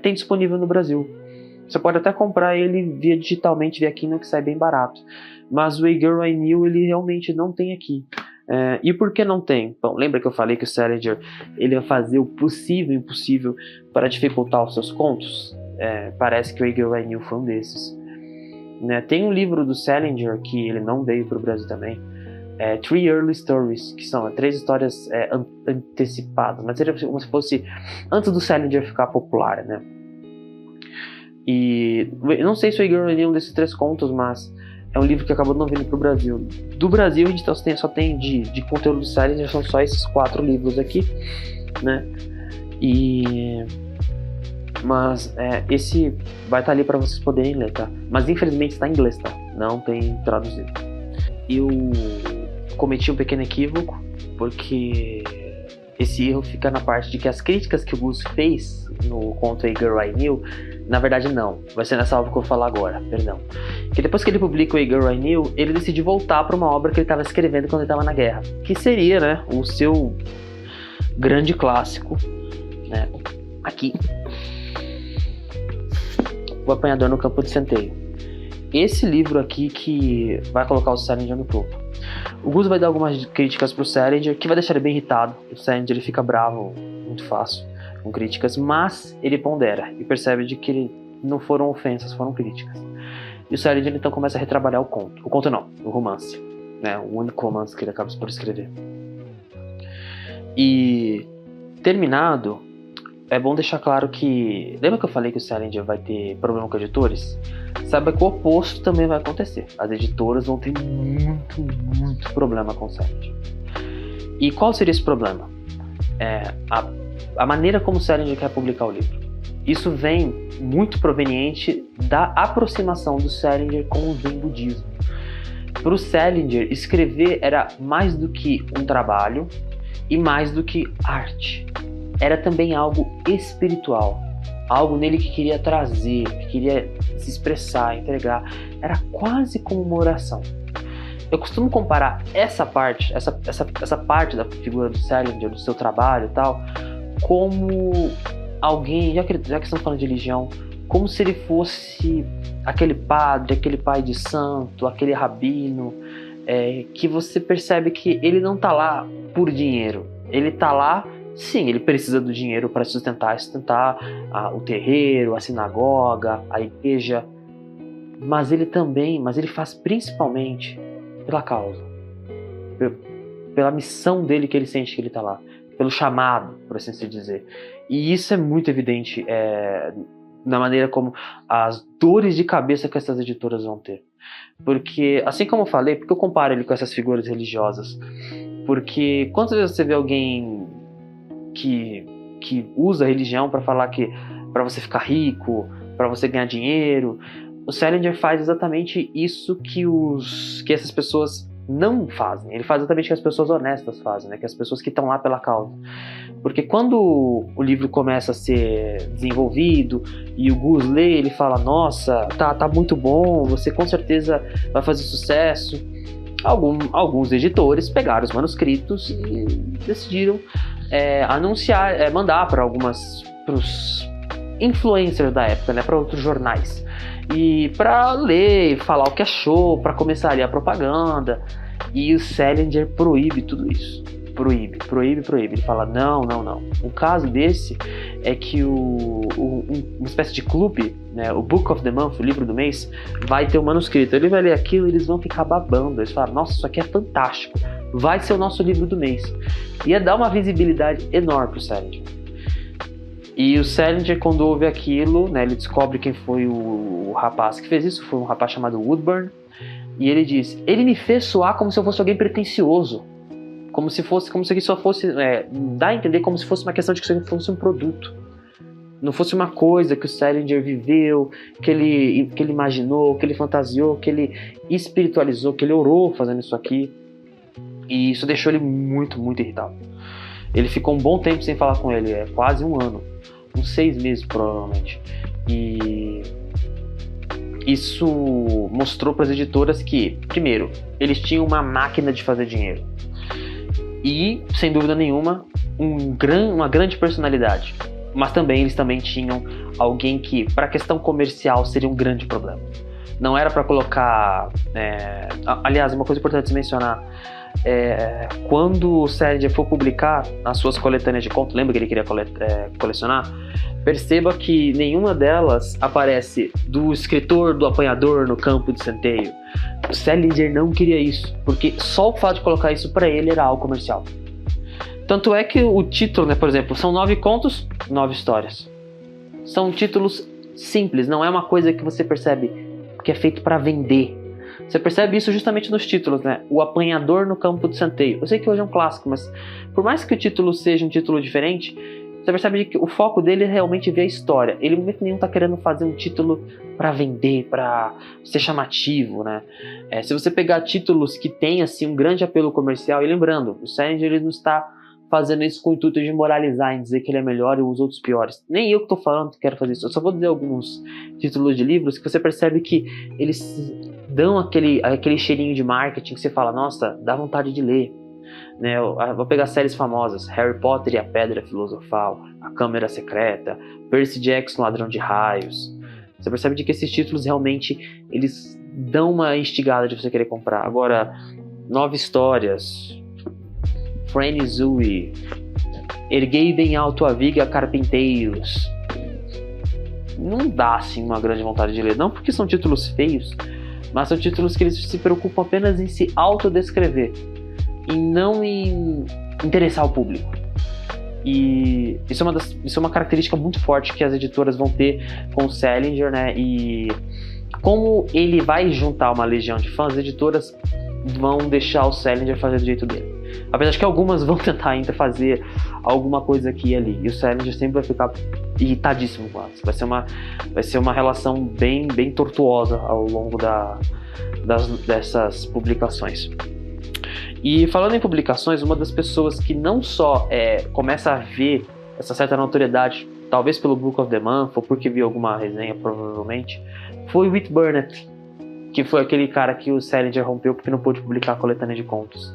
tem disponível no Brasil. Você pode até comprar ele digitalmente via Kindle, que sai bem barato. Mas o A Girl I Knew, ele realmente não tem aqui. E por que não tem? Bom, lembra que eu falei que o Salinger ele vai fazer o possível e o impossível para dificultar os seus contos? Parece que o A Girl I Knew foi um desses. Tem um livro do Salinger que ele não veio para o Brasil também. 3 Early Stories, que são 3 histórias antecipadas. Mas seria como se fosse antes do Salinger ficar popular, né? E eu não sei se o A Girl I Knew um desses 3 contos, mas é um livro que acabou não vindo pro Brasil. Do Brasil a gente só tem de conteúdo do Salinger, são só esses 4 livros aqui, né? Mas esse vai estar ali para vocês poderem ler, tá? Mas infelizmente está em inglês, tá? Não tem traduzido. Eu cometi um pequeno equívoco, porque esse erro fica na parte de que as críticas que o Gus fez no conto A Girl I Knew, na verdade não, vai ser nessa obra que eu vou falar agora, perdão. Que depois que ele publica o A Girl I Knew, ele decidiu voltar para uma obra que ele estava escrevendo quando ele estava na guerra, que seria, né, o seu grande clássico, né, aqui, O Apanhador no Campo de Centeio. Esse livro aqui que vai colocar o Salinger no topo. O Gus vai dar algumas críticas pro Salinger, que vai deixar ele bem irritado. O Salinger ele fica bravo muito fácil com críticas, mas ele pondera e percebe de que não foram ofensas, foram críticas. E o Salinger então começa a retrabalhar o conto. O conto não, o romance, né? O único romance que ele acaba por escrever. E terminado, é bom deixar claro que... Lembra que eu falei que o Salinger vai ter problema com editores? Saiba que o oposto também vai acontecer. As editoras vão ter muito problema com o Salinger. E qual seria esse problema? A maneira como o Salinger quer publicar o livro. Isso vem muito proveniente da aproximação do Salinger com o Zen budismo. Para o Salinger, escrever era mais do que um trabalho e mais do que arte. Era também algo espiritual, algo nele que queria trazer, que queria se expressar, entregar. Era quase como uma oração. Eu costumo comparar essa parte da figura do Salinger, do seu trabalho e tal, como alguém, já que estamos falando de religião, como se ele fosse aquele padre, aquele pai de santo, aquele rabino, que você percebe que ele não está lá por dinheiro, ele está lá. Sim, ele precisa do dinheiro para sustentar o terreiro, a sinagoga, a igreja, mas ele faz principalmente pela causa, pela missão dele que ele sente que ele está lá, pelo chamado, por assim se dizer. E isso é muito evidente na maneira como as dores de cabeça que essas editoras vão ter. Porque, assim como eu falei, porque eu comparo ele com essas figuras religiosas? Porque quantas vezes você vê alguém que usa a religião para falar que para você ficar rico, para você ganhar dinheiro? O Salinger faz exatamente isso que essas pessoas não fazem. Ele faz exatamente o que as pessoas honestas fazem, né? Que as pessoas que estão lá pela causa. Porque quando o livro começa a ser desenvolvido e o Gus lê, ele fala, nossa, tá muito bom, você com certeza vai fazer sucesso. Alguns editores pegaram os manuscritos e decidiram mandar para os influencers da época, né, para outros jornais, e para ler, falar o que achou, para começar ali a propaganda. E o Salinger proíbe tudo isso. Proíbe. Ele fala, não. Um caso desse é que uma espécie de clube, né, o Book of the Month, o livro do mês, vai ter um manuscrito. Ele vai ler aquilo e eles vão ficar babando. Eles falam, nossa, isso aqui é fantástico. Vai ser o nosso livro do mês. Ia dar uma visibilidade enorme pro Salinger. E o Salinger, quando ouve aquilo, né, ele descobre quem foi o rapaz que fez isso. Foi um rapaz chamado Woodburn. E ele diz, ele me fez soar como se eu fosse alguém pretensioso. Como se isso só fosse, dá a entender como se fosse uma questão de que isso fosse um produto. Não fosse uma coisa que o Salinger viveu, que ele imaginou, que ele fantasiou, que ele espiritualizou, que ele orou fazendo isso aqui. E isso deixou ele muito, muito irritado. Ele ficou um bom tempo sem falar com ele, quase um ano. Uns 6 meses, provavelmente. E isso mostrou para as editoras que, primeiro, eles tinham uma máquina de fazer dinheiro. E, sem dúvida nenhuma, uma grande personalidade. Mas eles também tinham alguém que, para a questão comercial, seria um grande problema. Não era para colocar... aliás, uma coisa importante de mencionar. Quando o Salinger for publicar as suas coletâneas de contos, lembra que ele queria colecionar? Perceba que nenhuma delas aparece do escritor, do apanhador no campo de centeio. O Salinger não queria isso, porque só o fato de colocar isso para ele era algo comercial. Tanto é que o título, né, por exemplo, são 9 contos, 9 histórias. São títulos simples, não é uma coisa que você percebe que é feito para vender. Você percebe isso justamente nos títulos, né? O apanhador no campo de centeio. Eu sei que hoje é um clássico, mas por mais que o título seja um título diferente, você percebe que o foco dele é realmente ver a história. Ele, em momento nenhum, está querendo fazer um título para vender, para ser chamativo, né? Se você pegar títulos que têm assim, um grande apelo comercial, e lembrando, o Salinger ele não está fazendo isso com o intuito de moralizar, em dizer que ele é melhor e os outros piores. Nem eu que estou falando que quero fazer isso. Eu só vou dizer alguns títulos de livros que você percebe que eles dão aquele cheirinho de marketing que você fala, nossa, dá vontade de ler. Né? Vou pegar séries famosas, Harry Potter e a Pedra Filosofal, A Câmara Secreta, Percy Jackson, Ladrão de Raios. Você percebe de que esses títulos realmente eles dão uma instigada de você querer comprar. Agora, 9 histórias, Franny Zooey, Erguei bem alto a viga, carpinteiros. Não dá assim uma grande vontade de ler, não porque são títulos feios, mas são títulos que eles se preocupam apenas em se autodescrever e não em interessar o público. E isso é uma característica muito forte que as editoras vão ter com o Salinger, né? E como ele vai juntar uma legião de fãs, as editoras vão deixar o Salinger fazer do jeito dele. Apesar de que algumas vão tentar ainda fazer alguma coisa aqui e ali. E o Salinger sempre vai ficar irritadíssimo com elas. Vai ser uma relação bem, bem tortuosa ao longo dessas publicações. E falando em publicações, uma das pessoas que não só começa a ver essa certa notoriedade, talvez pelo Book of the Month, ou porque viu alguma resenha, provavelmente, foi o Whit Burnett, que foi aquele cara que o Salinger rompeu porque não pôde publicar a coletânea de contos.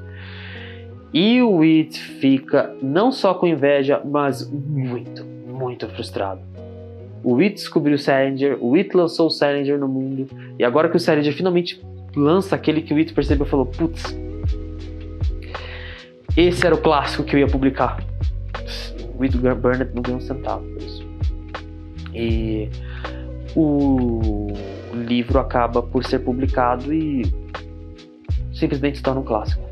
E o Whit fica não só com inveja, mas muito, muito frustrado. O Whit descobriu o Salinger, o Whit lançou o Salinger no mundo, e agora que o Salinger finalmente lança aquele que o Whit percebeu e falou, putz, esse era o clássico que eu ia publicar. O Whit Burnett não ganhou um centavo por isso. E o livro acaba por ser publicado e simplesmente se torna um clássico.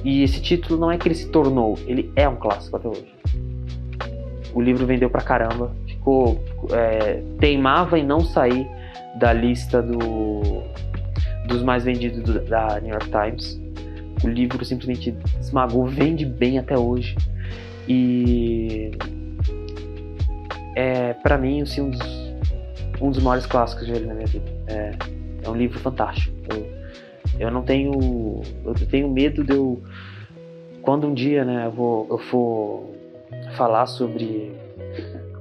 E esse título não é que ele se tornou, ele é um clássico até hoje. O livro vendeu pra caramba, teimava em não sair da lista dos mais vendidos da New York Times. O livro simplesmente esmagou, vende bem até hoje. E pra mim, assim, um dos maiores clássicos de ele na minha vida. É um livro fantástico. Eu tenho medo de quando um dia, né, eu for falar sobre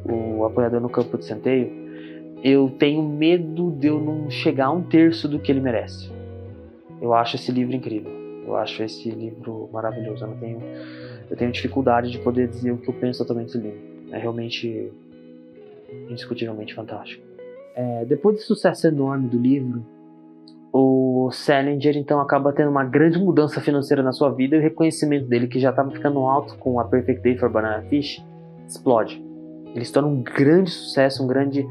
o Apanhador no Campo de Centeio, eu tenho medo de eu não chegar a 1/3 do que ele merece. Eu acho esse livro incrível. Eu acho esse livro maravilhoso. Eu tenho dificuldade de poder dizer o que eu penso totalmente do livro. É realmente, indiscutivelmente fantástico. Depois desse sucesso enorme do livro, o Salinger então acaba tendo uma grande mudança financeira na sua vida, e o reconhecimento dele, que já estava ficando alto com A Perfect Day for Banana Fish, explode. Ele se torna um grande sucesso, um grande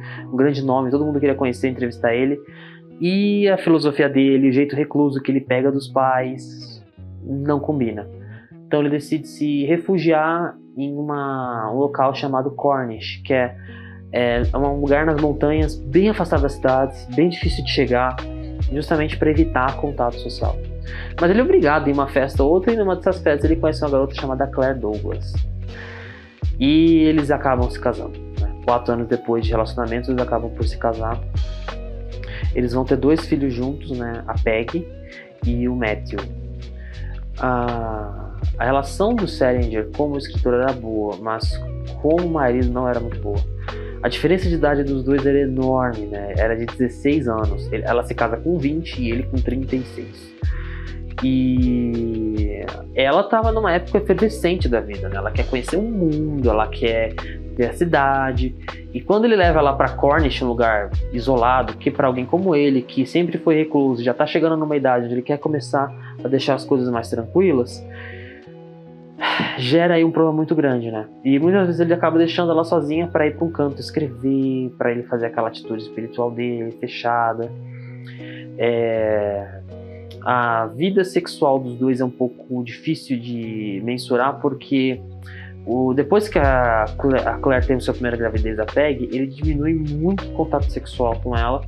nome, todo mundo queria conhecer, entrevistar ele. E a filosofia dele, o jeito recluso que ele pega dos pais, não combina. Então ele decide se refugiar em um local chamado Cornish, que é um lugar nas montanhas, bem afastado das cidades, bem difícil de chegar, justamente para evitar contato social. Mas ele é obrigado a ir em uma festa ou outra, e numa dessas festas ele conhece uma garota chamada Claire Douglas. E eles acabam se casando, né? 4 anos depois de relacionamento, eles acabam por se casar. Eles vão ter 2 filhos juntos, né? A Peggy e o Matthew. A relação do Salinger como escritor era boa, mas como marido não era muito boa. A diferença de idade dos dois era enorme, né? Era de 16 anos. Ela se casa com 20 e ele com 36. E ela estava numa época efervescente da vida, né? Ela quer conhecer o mundo, ela quer ver a cidade. E quando ele leva ela para Cornish, um lugar isolado, que para alguém como ele, que sempre foi recluso, já está chegando numa idade onde ele quer começar a deixar as coisas mais tranquilas, gera aí um problema muito grande, né? E muitas vezes ele acaba deixando ela sozinha para ir para um canto escrever, para ele fazer aquela atitude espiritual dele, fechada. A vida sexual dos dois é um pouco difícil de mensurar, porque depois que a Claire tem a sua primeira gravidez da Peg, ele diminui muito o contato sexual com ela,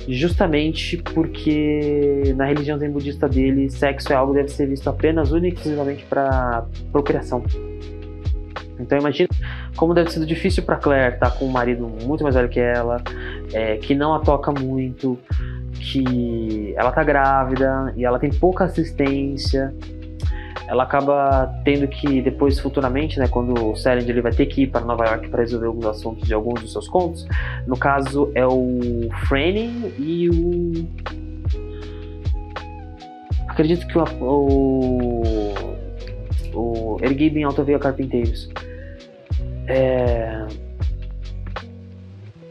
justamente porque na religião zen budista dele, sexo é algo que deve ser visto apenas, única e exclusivamente para procriação. Então imagina como deve ter sido difícil para Claire estar com um marido muito mais velho que ela, que não a toca muito, que ela tá grávida e ela tem pouca assistência. Ela acaba tendo que depois, futuramente, né, quando o Salinger ele vai ter que ir para Nova York para resolver alguns assuntos de alguns dos seus contos. No caso é o Franny e acredito que o Erguei Bem Alto Veio Carpinteiros.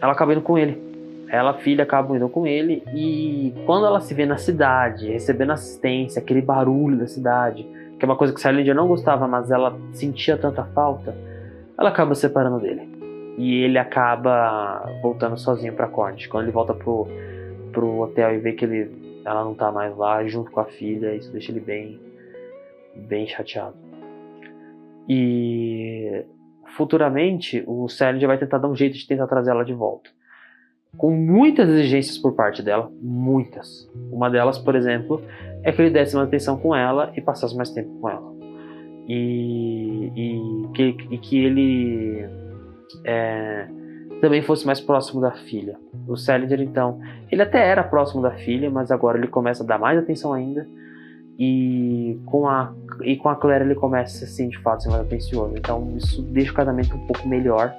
Ela acaba indo com ele. Ela, filha, acaba indo com ele, e quando ela se vê na cidade, recebendo assistência, aquele barulho da cidade, que é uma coisa que Salinger não gostava, mas ela sentia tanta falta, ela acaba se separando dele. E ele acaba voltando sozinho pra Cornish. Quando ele volta pro hotel e vê que ela não tá mais lá, junto com a filha, isso deixa ele bem chateado. E futuramente, o Salinger vai tentar dar um jeito de tentar trazer ela de volta, com muitas exigências por parte dela, muitas. Uma delas, por exemplo, é que ele desse mais atenção com ela e passasse mais tempo com ela. E que ele também fosse mais próximo da filha. O Salinger, então, ele até era próximo da filha, mas agora ele começa a dar mais atenção ainda. E com a Claire ele começa assim, de fato, a ser mais atencioso. Então isso deixa o casamento um pouco melhor.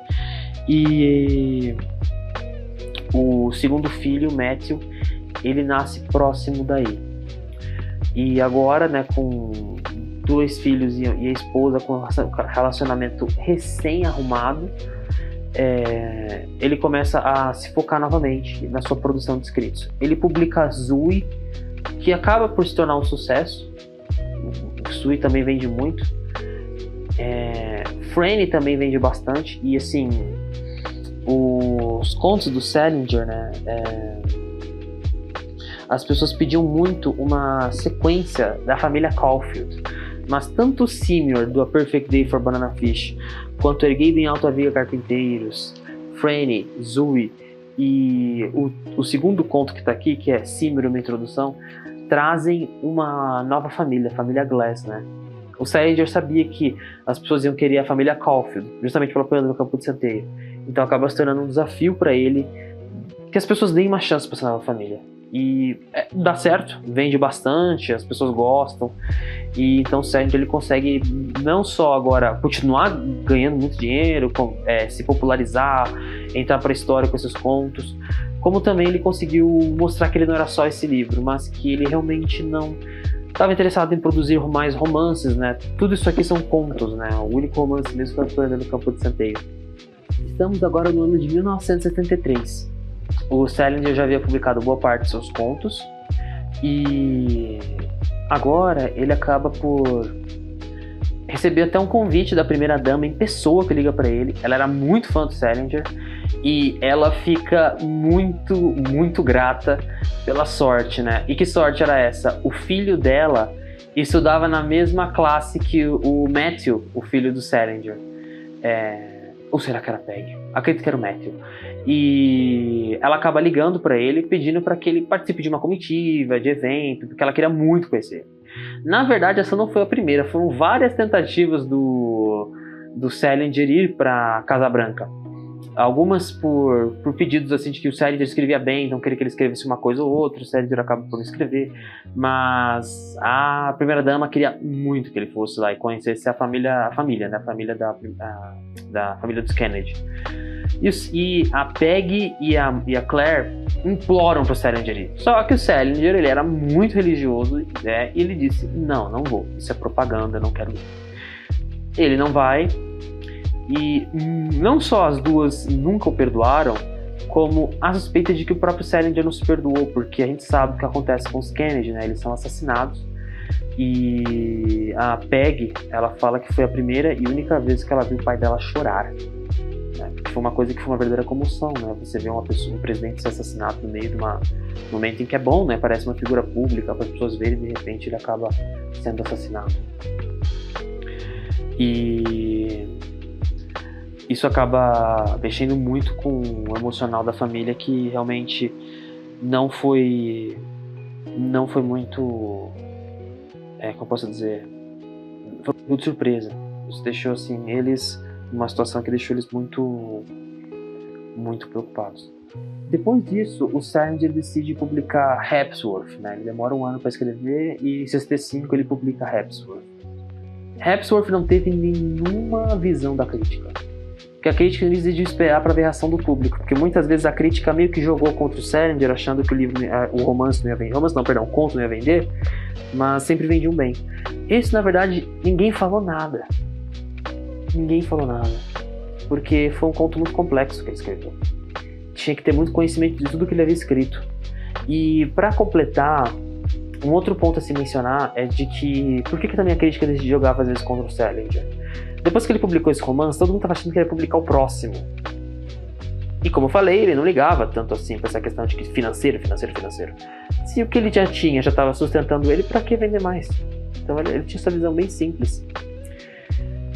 E o segundo filho, Matthew, ele nasce próximo daí. E agora, né, com 2 filhos e a esposa, com um relacionamento recém-arrumado, ele começa a se focar novamente na sua produção de escritos. Ele publica Zoe, que acaba por se tornar um sucesso. Zoe também vende muito. Franny também vende bastante. E assim, os contos do Salinger, né, as pessoas pediam muito uma sequência da família Caulfield, mas tanto o Seymour do A Perfect Day for Banana Fish, quanto Erguei Bem Alto Havia Carpinteiros, Franny, Zoe e o segundo conto que está aqui, que é Seymour, uma introdução, trazem uma nova família, a família Glass, né? O Salinger sabia que as pessoas iam querer a família Caulfield, justamente pelo Apanhador no Campo de Centeio. Então acaba se tornando um desafio para ele que as pessoas deem uma chance para essa nova família. E dá certo, vende bastante, as pessoas gostam. E então o Salinger ele consegue não só agora continuar ganhando muito dinheiro, se popularizar, entrar para a história com esses contos, como também ele conseguiu mostrar que ele não era só esse livro, mas que ele realmente não estava interessado em produzir mais romances, né? Tudo isso aqui são contos, né? O único romance mesmo foi a Lenda do Campo de Centeio. Estamos agora no ano de 1973. O Salinger já havia publicado boa parte de seus contos e agora ele acaba por receber até um convite da primeira-dama em pessoa que liga para ele. Ela era muito fã do Salinger e ela fica muito grata pela sorte, né? E que sorte era essa? O filho dela estudava na mesma classe que o Matthew, o filho do Salinger. Ou será que era Peg? Acredito que era o Matthew. E ela acaba ligando para ele, pedindo para que ele participe de uma comitiva, de evento, porque ela queria muito conhecer. Na verdade, essa não foi a primeira. Foram várias tentativas do Salinger ir para Casa Branca. Algumas por pedidos assim, de que o Salinger escrevia bem, então queria que ele escrevesse uma coisa ou outra, o Salinger acaba por não escrever, mas a primeira-dama queria muito que ele fosse lá e conhecesse a família, né? A família da família dos Kennedy. E a Peg e a Claire imploram pro Salinger ir. Só que o Salinger ele era muito religioso, né? E ele disse, não vou, isso é propaganda, não quero ir. Ele não vai. E não só as duas nunca o perdoaram, como a suspeita de que o próprio Salinger não se perdoou, porque a gente sabe o que acontece com os Kennedy, né? Eles são assassinados. E a Peg, ela fala que foi a primeira e única vez que ela viu o pai dela chorar, né? Foi uma coisa que foi uma verdadeira comoção, né? Você vê um presidente ser assassinado no meio de um momento em que é bom, né? Parece uma figura pública para as pessoas verem, de repente ele acaba sendo assassinado. E isso acaba mexendo muito com o emocional da família, que realmente não foi muito, como eu posso dizer, foi muito surpresa. Isso deixou assim eles numa situação que deixou eles muito preocupados. Depois disso, o Salinger decide publicar Hapsworth, né? Ele demora um ano para escrever e em 65 ele publica Hapsworth. Hapsworth não teve nenhuma visão da crítica. Porque a crítica decidiu esperar para ver a reação do público, porque muitas vezes a crítica meio que jogou contra o Salinger, achando que o romance não ia vender, o conto não ia vender, mas sempre vendiam bem. Esse, na verdade, ninguém falou nada, porque foi um conto muito complexo que ele escreveu. Tinha que ter muito conhecimento de tudo que ele havia escrito. E para completar, um outro ponto a se mencionar é de que, por que também a crítica decidiu jogar às vezes contra o Salinger? Depois que ele publicou esse romance, todo mundo estava achando que ele ia publicar o próximo. E como eu falei, ele não ligava tanto assim para essa questão de que financeiro. Se o que ele já tinha já estava sustentando ele, para que vender mais? Então ele tinha essa visão bem simples.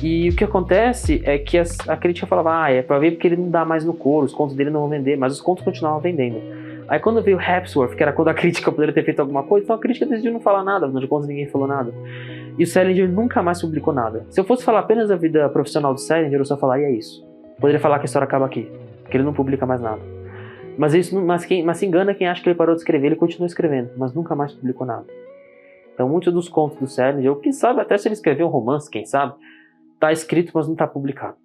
E o que acontece é que a crítica falava, é para ver porque ele não dá mais no coro, os contos dele não vão vender, mas os contos continuavam vendendo. Aí quando veio Hapsworth, que era quando a crítica poderia ter feito alguma coisa, então a crítica decidiu não falar nada, afinal de contas ninguém falou nada. E o Salinger nunca mais publicou nada. Se eu fosse falar apenas da vida profissional do Salinger, eu só falaria isso. Poderia falar que a história acaba aqui, que ele não publica mais nada. Mas se engana quem acha que ele parou de escrever, ele continua escrevendo, mas nunca mais publicou nada. Então muitos dos contos do Salinger, ou quem sabe até se ele escreveu um romance, quem sabe, tá escrito, mas não tá publicado.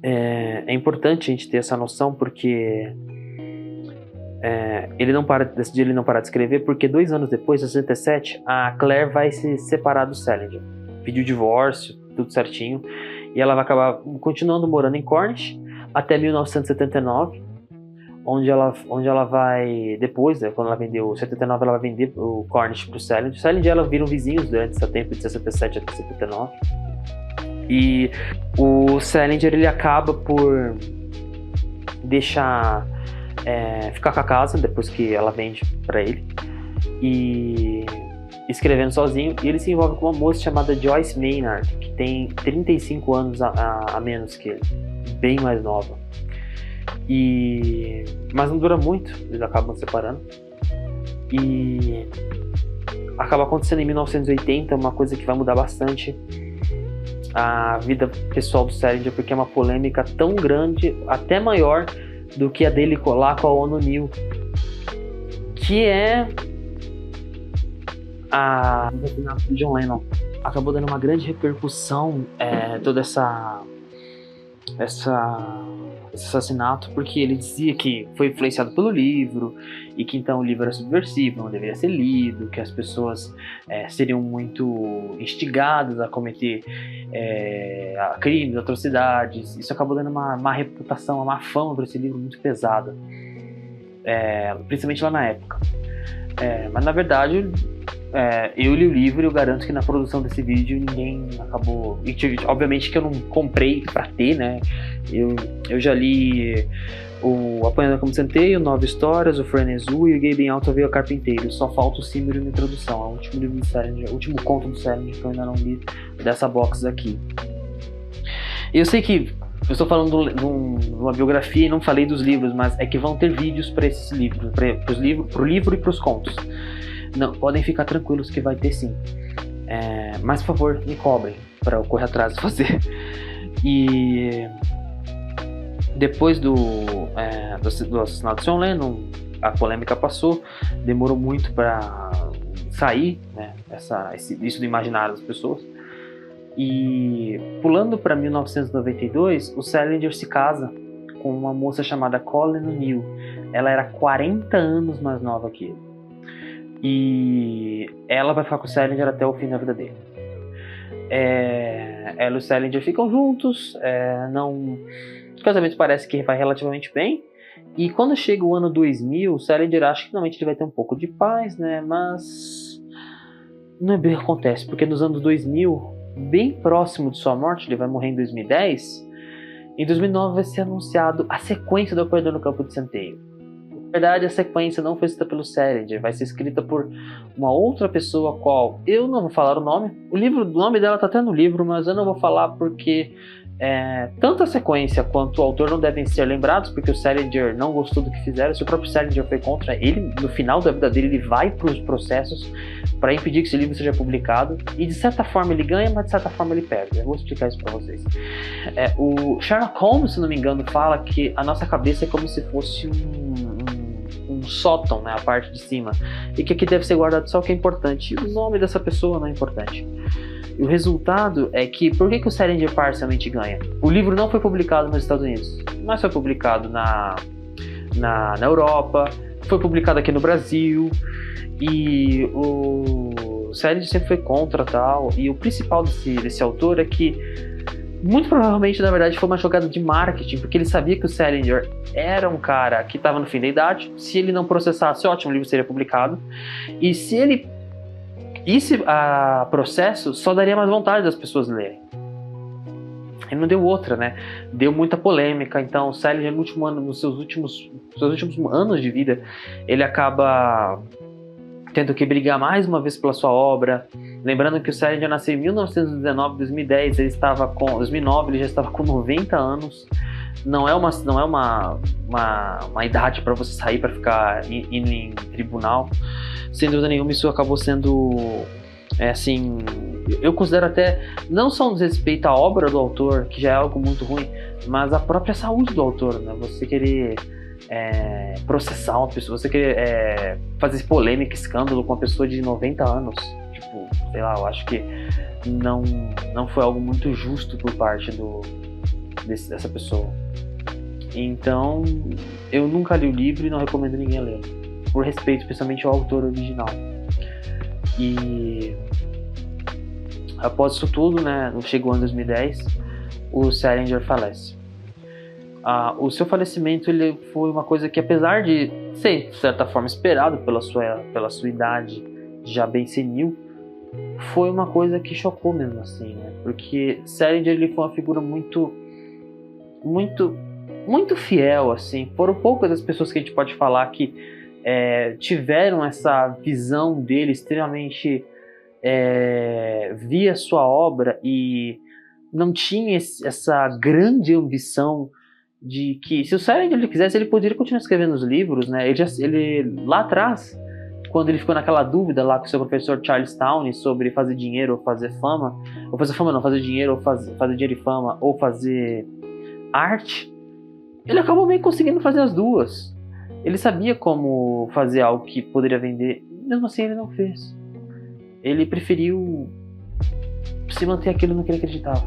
É importante a gente ter essa noção, porque ele não parar de escrever, porque 2 anos depois, em 67, a Claire vai se separar do Salinger. Pediu divórcio, tudo certinho, e ela vai acabar continuando morando em Cornish até 1979, onde ela vai, depois, né, quando ela vendeu 79, ela vai vender o Cornish pro Salinger. O Salinger e ela viram vizinhos durante esse tempo, de 67 até 79. E o Salinger ele acaba por deixar ficar com a casa depois que ela vende para ele, e escrevendo sozinho. E ele se envolve com uma moça chamada Joyce Maynard, que tem 35 anos a menos que ele, bem mais nova. Mas não dura muito, eles acabam se separando. E acaba acontecendo em 1980 uma coisa que vai mudar bastante a vida pessoal do Salinger, porque é uma polêmica tão grande, até maior do que a dele colar com a ONU New, que é o assassinato de John Lennon. Acabou dando uma grande repercussão todo esse assassinato, porque ele dizia que foi influenciado pelo livro e que então o livro era subversivo, não deveria ser lido, que as pessoas seriam muito instigadas a cometer crimes, atrocidades. Isso acabou dando uma reputação, uma fama para esse livro muito pesada, principalmente lá na época. Mas na verdade eu li o livro e eu garanto que na produção desse vídeo ninguém acabou... Obviamente que eu não comprei pra ter, né? Eu já li o Apanhando Como Centeio, 9 Histórias, o Frenezu e o Gay Bem Alto Veio a Carpinteiro. Só falta o Símbolo na introdução. É o último livro do Salinger, o último conto do Salinger que eu ainda não li dessa box aqui. Eu sei que eu estou falando de uma biografia e não falei dos livros, mas é que vão ter vídeos para esses livros, pro livro e pros contos. Não, podem ficar tranquilos que vai ter sim. Mas por favor, me cobrem para eu correr atrás e fazer. E depois do assassinato de John Lennon, a polêmica passou, demorou muito para sair, né, isso do imaginário das pessoas. E pulando para 1992, o Salinger se casa com uma moça chamada Colleen O'Neill. Ela era 40 anos mais nova que ele. E ela vai ficar com o Salinger até o fim da vida dele. Ela e o Salinger ficam juntos. O casamento parece que vai relativamente bem. E quando chega o ano 2000, o Salinger acha que finalmente ele vai ter um pouco de paz, né? Mas não é bem o que acontece, porque nos anos 2000, bem próximo de sua morte, ele vai morrer em 2010. Em 2009 vai ser anunciado a sequência do Apanhando no Campo de Centeio. Na verdade, a sequência não foi escrita pelo Salinger, vai ser escrita por uma outra pessoa, qual eu não vou falar o nome. O nome dela tá até no livro, mas eu não vou falar porque tanto a sequência quanto o autor não devem ser lembrados, porque o Salinger não gostou do que fizeram. Se o próprio Salinger foi contra ele, no final da vida dele, ele vai para os processos para impedir que esse livro seja publicado. E de certa forma ele ganha, mas de certa forma ele perde. Eu vou explicar isso para vocês. O Sherlock Holmes, se não me engano, fala que a nossa cabeça é como se fosse um sótão, né, a parte de cima, e que aqui deve ser guardado só o que é importante. O nome dessa pessoa não é importante. E o resultado é que, por que o Salinger parcialmente ganha? O livro não foi publicado nos Estados Unidos, mas foi publicado na Europa, foi publicado aqui no Brasil, e o Salinger sempre foi contra tal. E o principal desse autor é que, muito provavelmente, na verdade, foi uma jogada de marketing, porque ele sabia que o Salinger era um cara que estava no fim da idade. Se ele não processasse, ótimo, o livro seria publicado. E se ele processo, só daria mais vontade das pessoas lerem. Ele não deu outra, né? Deu muita polêmica. Então o Salinger, nos seus últimos anos de vida, ele acaba tendo que brigar mais uma vez pela sua obra. Lembrando que o Salinger nasceu em 1919, 2010, 2009 ele já estava com 90 anos. Não é uma idade para você sair para ficar indo em tribunal. Sem dúvida nenhuma, isso acabou sendo assim, eu considero até não só um desrespeito à obra do autor, que já é algo muito ruim, mas a própria saúde do autor, né? Você querer processar uma pessoa, você querer fazer polêmica, escândalo com uma pessoa de 90 anos, tipo, sei lá, eu acho que não foi algo muito justo por parte dessa pessoa. Então, eu nunca li o livro e não recomendo ninguém a ler, por respeito especialmente ao autor original. E após isso tudo, né, chegou em 2010, o Salinger falece. O seu falecimento ele foi uma coisa que, apesar de ser de certa forma esperado pela sua idade já bem senil, foi uma coisa que chocou mesmo assim, né? Porque Salinger ele foi uma figura muito fiel, assim. Foram poucas as pessoas que a gente pode falar que tiveram essa visão dele extremamente via sua obra e não tinha essa grande ambição de que, se o Salinger ele quisesse, ele poderia continuar escrevendo os livros, né? Ele lá atrás, quando ele ficou naquela dúvida lá com o seu professor Charles Towney sobre fazer dinheiro ou fazer fama, fazer dinheiro ou fazer dinheiro e fama, ou fazer arte, ele acabou meio conseguindo fazer as duas. Ele sabia como fazer algo que poderia vender, mesmo assim ele não fez. Ele preferiu se manter aquilo no que ele acreditava.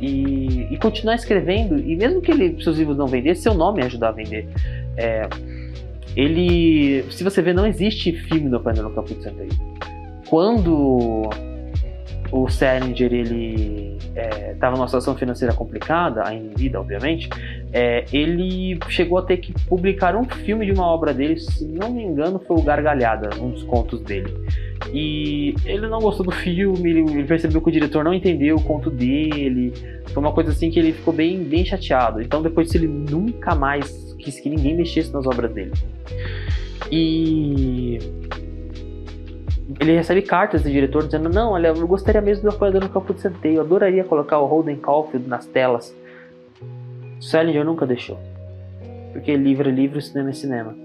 E continuar escrevendo, e mesmo que seus livros não vendessem, seu nome ia ajudar a vender. Se você ver, não existe filme do Apanhador no Campo de Centeio. Quando o Salinger estava numa situação financeira complicada, ainda em vida, obviamente, ele chegou a ter que publicar um filme de uma obra dele, se não me engano foi o Gargalhada, um dos contos dele. E ele não gostou do filme, ele percebeu que o diretor não entendeu o conto dele, foi uma coisa assim que ele ficou bem, bem chateado. Então depois disso ele nunca mais quis que ninguém mexesse nas obras dele. E ele recebe cartas do diretor dizendo: não, olha, eu gostaria mesmo do Apanhador no Campo de Centeio, eu adoraria colocar o Holden Caulfield nas telas. Salinger nunca deixou, porque livro é livro, cinema é cinema.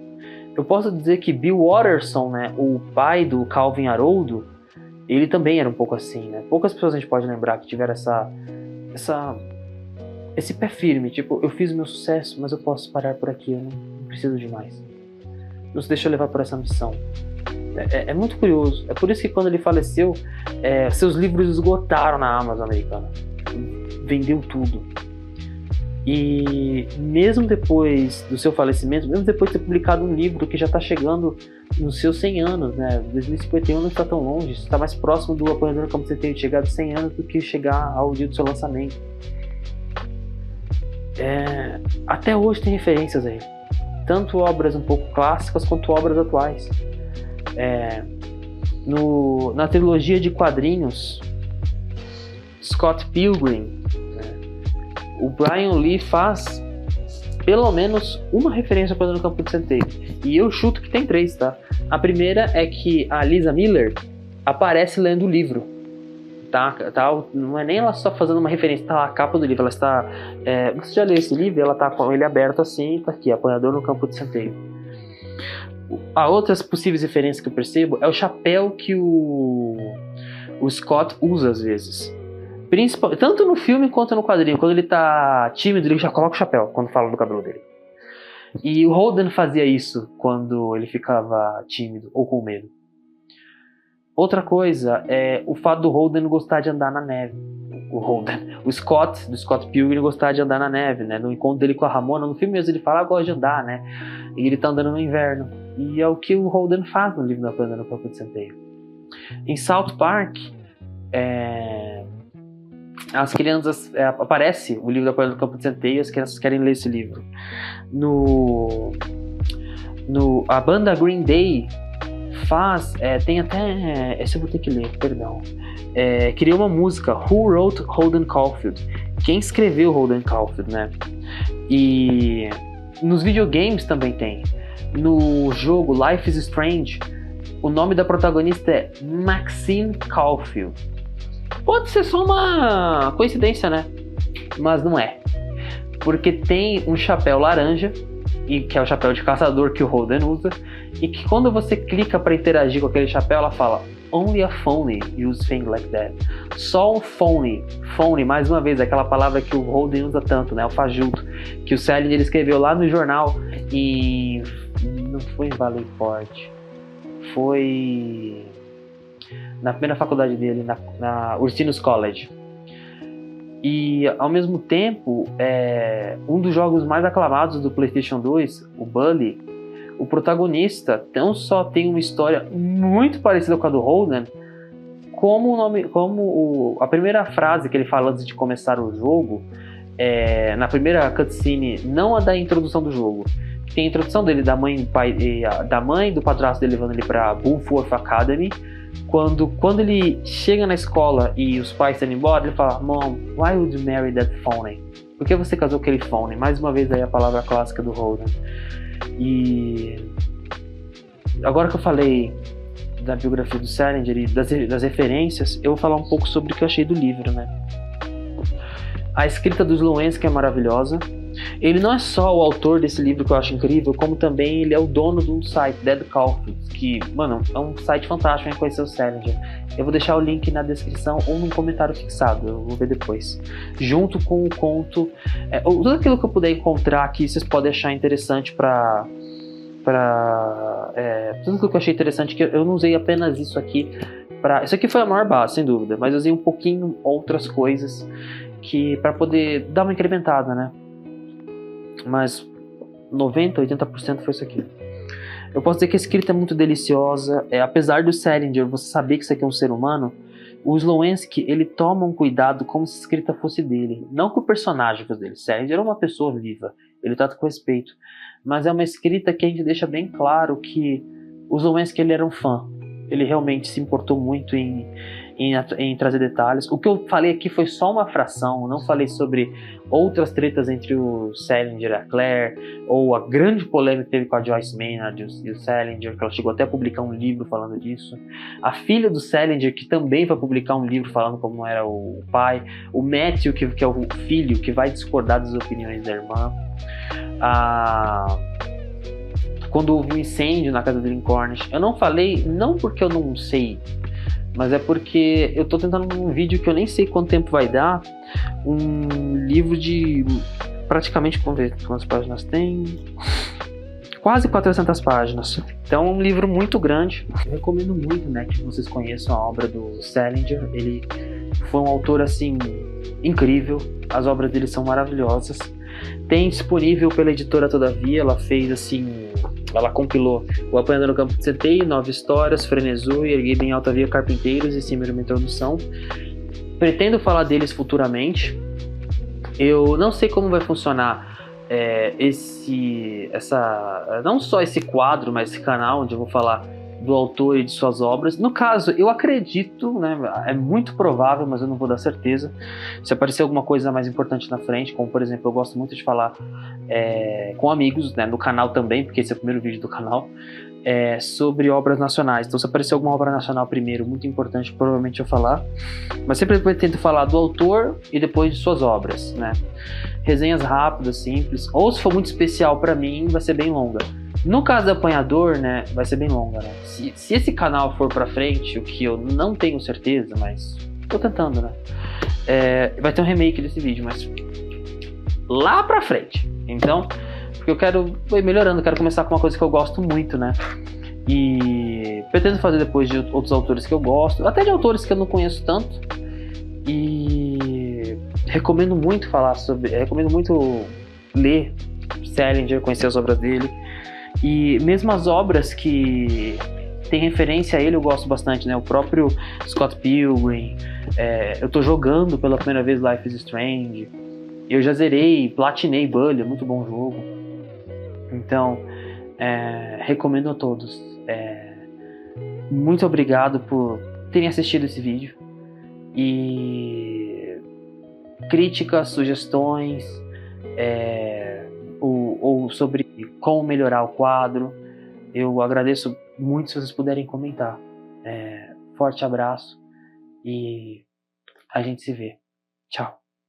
Eu posso dizer que Bill Watterson, né, o pai do Calvin Haroldo, ele também era um pouco assim, né? Poucas pessoas a gente pode lembrar que tiveram esse pé firme, tipo, eu fiz o meu sucesso, mas eu posso parar por aqui, eu não preciso de mais. Não se deixou levar por essa missão. É muito curioso. É por isso que quando ele faleceu, seus livros esgotaram na Amazon americana. Vendeu tudo. E mesmo depois do seu falecimento, mesmo depois de ter publicado um livro que já está chegando nos seus 100 anos, né? 2051 não está tão longe, está mais próximo do Apanhador no Campo de Centeio de chegar a 100 anos do que chegar ao dia do seu lançamento. Até hoje tem referências aí, tanto obras um pouco clássicas quanto obras atuais. Na trilogia de quadrinhos Scott Pilgrim, o Brian Lee faz pelo menos uma referência para no Campo de Centeio, e eu chuto que tem 3, tá? A primeira é que a Lisa Miller aparece lendo o livro, tá? Não é nem ela só fazendo uma referência, tá lá a capa do livro, ela está... você já leu esse livro? Ela tá com ele aberto assim, tá aqui, Apanhador no Campo de Centeio. Há outras possíveis referências que eu percebo, é o chapéu que o Scott usa às vezes. Tanto no filme quanto no quadrinho. Quando ele tá tímido, ele já coloca o chapéu quando fala do cabelo dele. E o Holden fazia isso quando ele ficava tímido ou com medo. Outra coisa é o fato do Holden gostar de andar na neve. O Scott, do Scott Pilgrim, gostar de andar na neve, né? No encontro dele com a Ramona, no filme mesmo ele fala: gosta de andar, né? E ele tá andando no inverno. E é o que o Holden faz no livro da Apanhador no Campo de Centeio. Em South Park, as crianças... aparece o livro da Apanhador no Campo de Centeio e as crianças querem ler esse livro. A banda Green Day faz... tem até... esse eu vou ter que ler, perdão. Criou uma música, Who Wrote Holden Caulfield? Quem escreveu Holden Caulfield, né? E nos videogames também tem. No jogo Life is Strange, o nome da protagonista é Maxine Caulfield. Pode ser só uma coincidência, né? Mas não é. Porque tem um chapéu laranja, que é o chapéu de caçador que o Holden usa, e que quando você clica para interagir com aquele chapéu, ela fala: Only a phony use things like that. Só um phony. Phony, mais uma vez, aquela palavra que o Holden usa tanto, né? O fajuto. Que o Salinger escreveu lá no jornal não foi em Valley Forge. Foi na primeira faculdade dele, na Ursinus College. E ao mesmo tempo, um dos jogos mais aclamados do PlayStation 2, o Bully, o protagonista não só tem uma história muito parecida com a do Holden, como a primeira frase que ele fala antes de começar o jogo, na primeira cutscene, não a da introdução do jogo, tem a introdução dele, da mãe e do padrasto dele levando ele para Bullforth Academy. Quando ele chega na escola e os pais estão indo embora, ele fala: Mom, why would you marry that phony? Por que você casou com aquele phony? Mais uma vez aí a palavra clássica do Holden. E agora que eu falei da biografia do Salinger e das referências, eu vou falar um pouco sobre o que eu achei do livro, né? A escrita do Slowensky é maravilhosa. Ele não é só o autor desse livro que eu acho incrível, como também ele é o dono de um site, Dead Coffins, que, mano, é um site fantástico pra conhecer o Salinger. Eu vou deixar o link na descrição ou num comentário fixado, eu vou ver depois. Junto com o conto, tudo aquilo que eu puder encontrar aqui, vocês podem achar interessante tudo aquilo que eu achei interessante, que eu não usei apenas isso aqui. Isso aqui foi a maior base, sem dúvida, mas eu usei um pouquinho outras coisas para poder dar uma incrementada, né? Mas 90, 80% foi isso aqui. Eu posso dizer que a escrita é muito deliciosa. Apesar do Salinger você saber que isso aqui é um ser humano, o Slowensky, ele toma um cuidado como se a escrita fosse dele. Não que o personagem fosse dele. Salinger é uma pessoa viva. Ele trata com respeito. Mas é uma escrita que a gente deixa bem claro que o Slowensky, ele era um fã. Ele realmente se importou muito em trazer detalhes. O que eu falei aqui foi só uma fração. Eu não falei sobre outras tretas entre o Salinger e a Claire, ou a grande polêmica que teve com a Joyce Maynard e o Salinger, que ela chegou até a publicar um livro falando disso. A filha do Salinger, que também vai publicar um livro falando como era o pai. O Matthew, que é o filho, que vai discordar das opiniões da irmã. Quando houve um incêndio na casa de Lincolnish, eu não falei, não porque eu não sei, mas é porque eu tô tentando um vídeo que eu nem sei quanto tempo vai dar, um livro de praticamente, vamos ver quantas páginas tem, quase 400 páginas. Então é um livro muito grande. Eu recomendo muito, né, que vocês conheçam a obra do Salinger. Ele foi um autor assim incrível, as obras dele são maravilhosas. Tem disponível pela editora Todavia, ela fez assim, ela compilou O Apanhador no Campo de Centeio, 9 histórias, Frenesu e Erguei Bem Alta Via Carpinteiros e Cima de uma Introdução. Pretendo falar deles futuramente. Eu não sei como vai funcionar não só esse quadro, mas esse canal onde eu vou falar do autor e de suas obras. No caso, eu acredito, né, é muito provável, mas eu não vou dar certeza, se aparecer alguma coisa mais importante na frente, como por exemplo, eu gosto muito de falar com amigos, né, no canal também, porque esse é o primeiro vídeo do canal, sobre obras nacionais. Então se aparecer alguma obra nacional primeiro, muito importante, provavelmente eu falar, mas sempre eu tento falar do autor e depois de suas obras, né? Resenhas rápidas, simples, ou se for muito especial para mim, vai ser bem longa. No caso do Apanhador, né, vai ser bem longa, né? Se esse canal for pra frente, o que eu não tenho certeza, mas tô tentando, né? Vai ter um remake desse vídeo, mas lá pra frente. Então, porque eu quero ir melhorando, quero começar com uma coisa que eu gosto muito, né? E pretendo fazer depois de outros autores que eu gosto, até de autores que eu não conheço tanto. E recomendo muito ler Salinger, conhecer as obras dele. E mesmo as obras que tem referência a ele eu gosto bastante, né? O próprio Scott Pilgrim, eu tô jogando pela primeira vez Life is Strange, eu já zerei, platinei Bully, é muito bom jogo. Então, recomendo a todos. Muito obrigado por terem assistido esse vídeo. E críticas, sugestões, ou sobre como melhorar o quadro, eu agradeço muito se vocês puderem comentar. Forte abraço e a gente se vê. Tchau.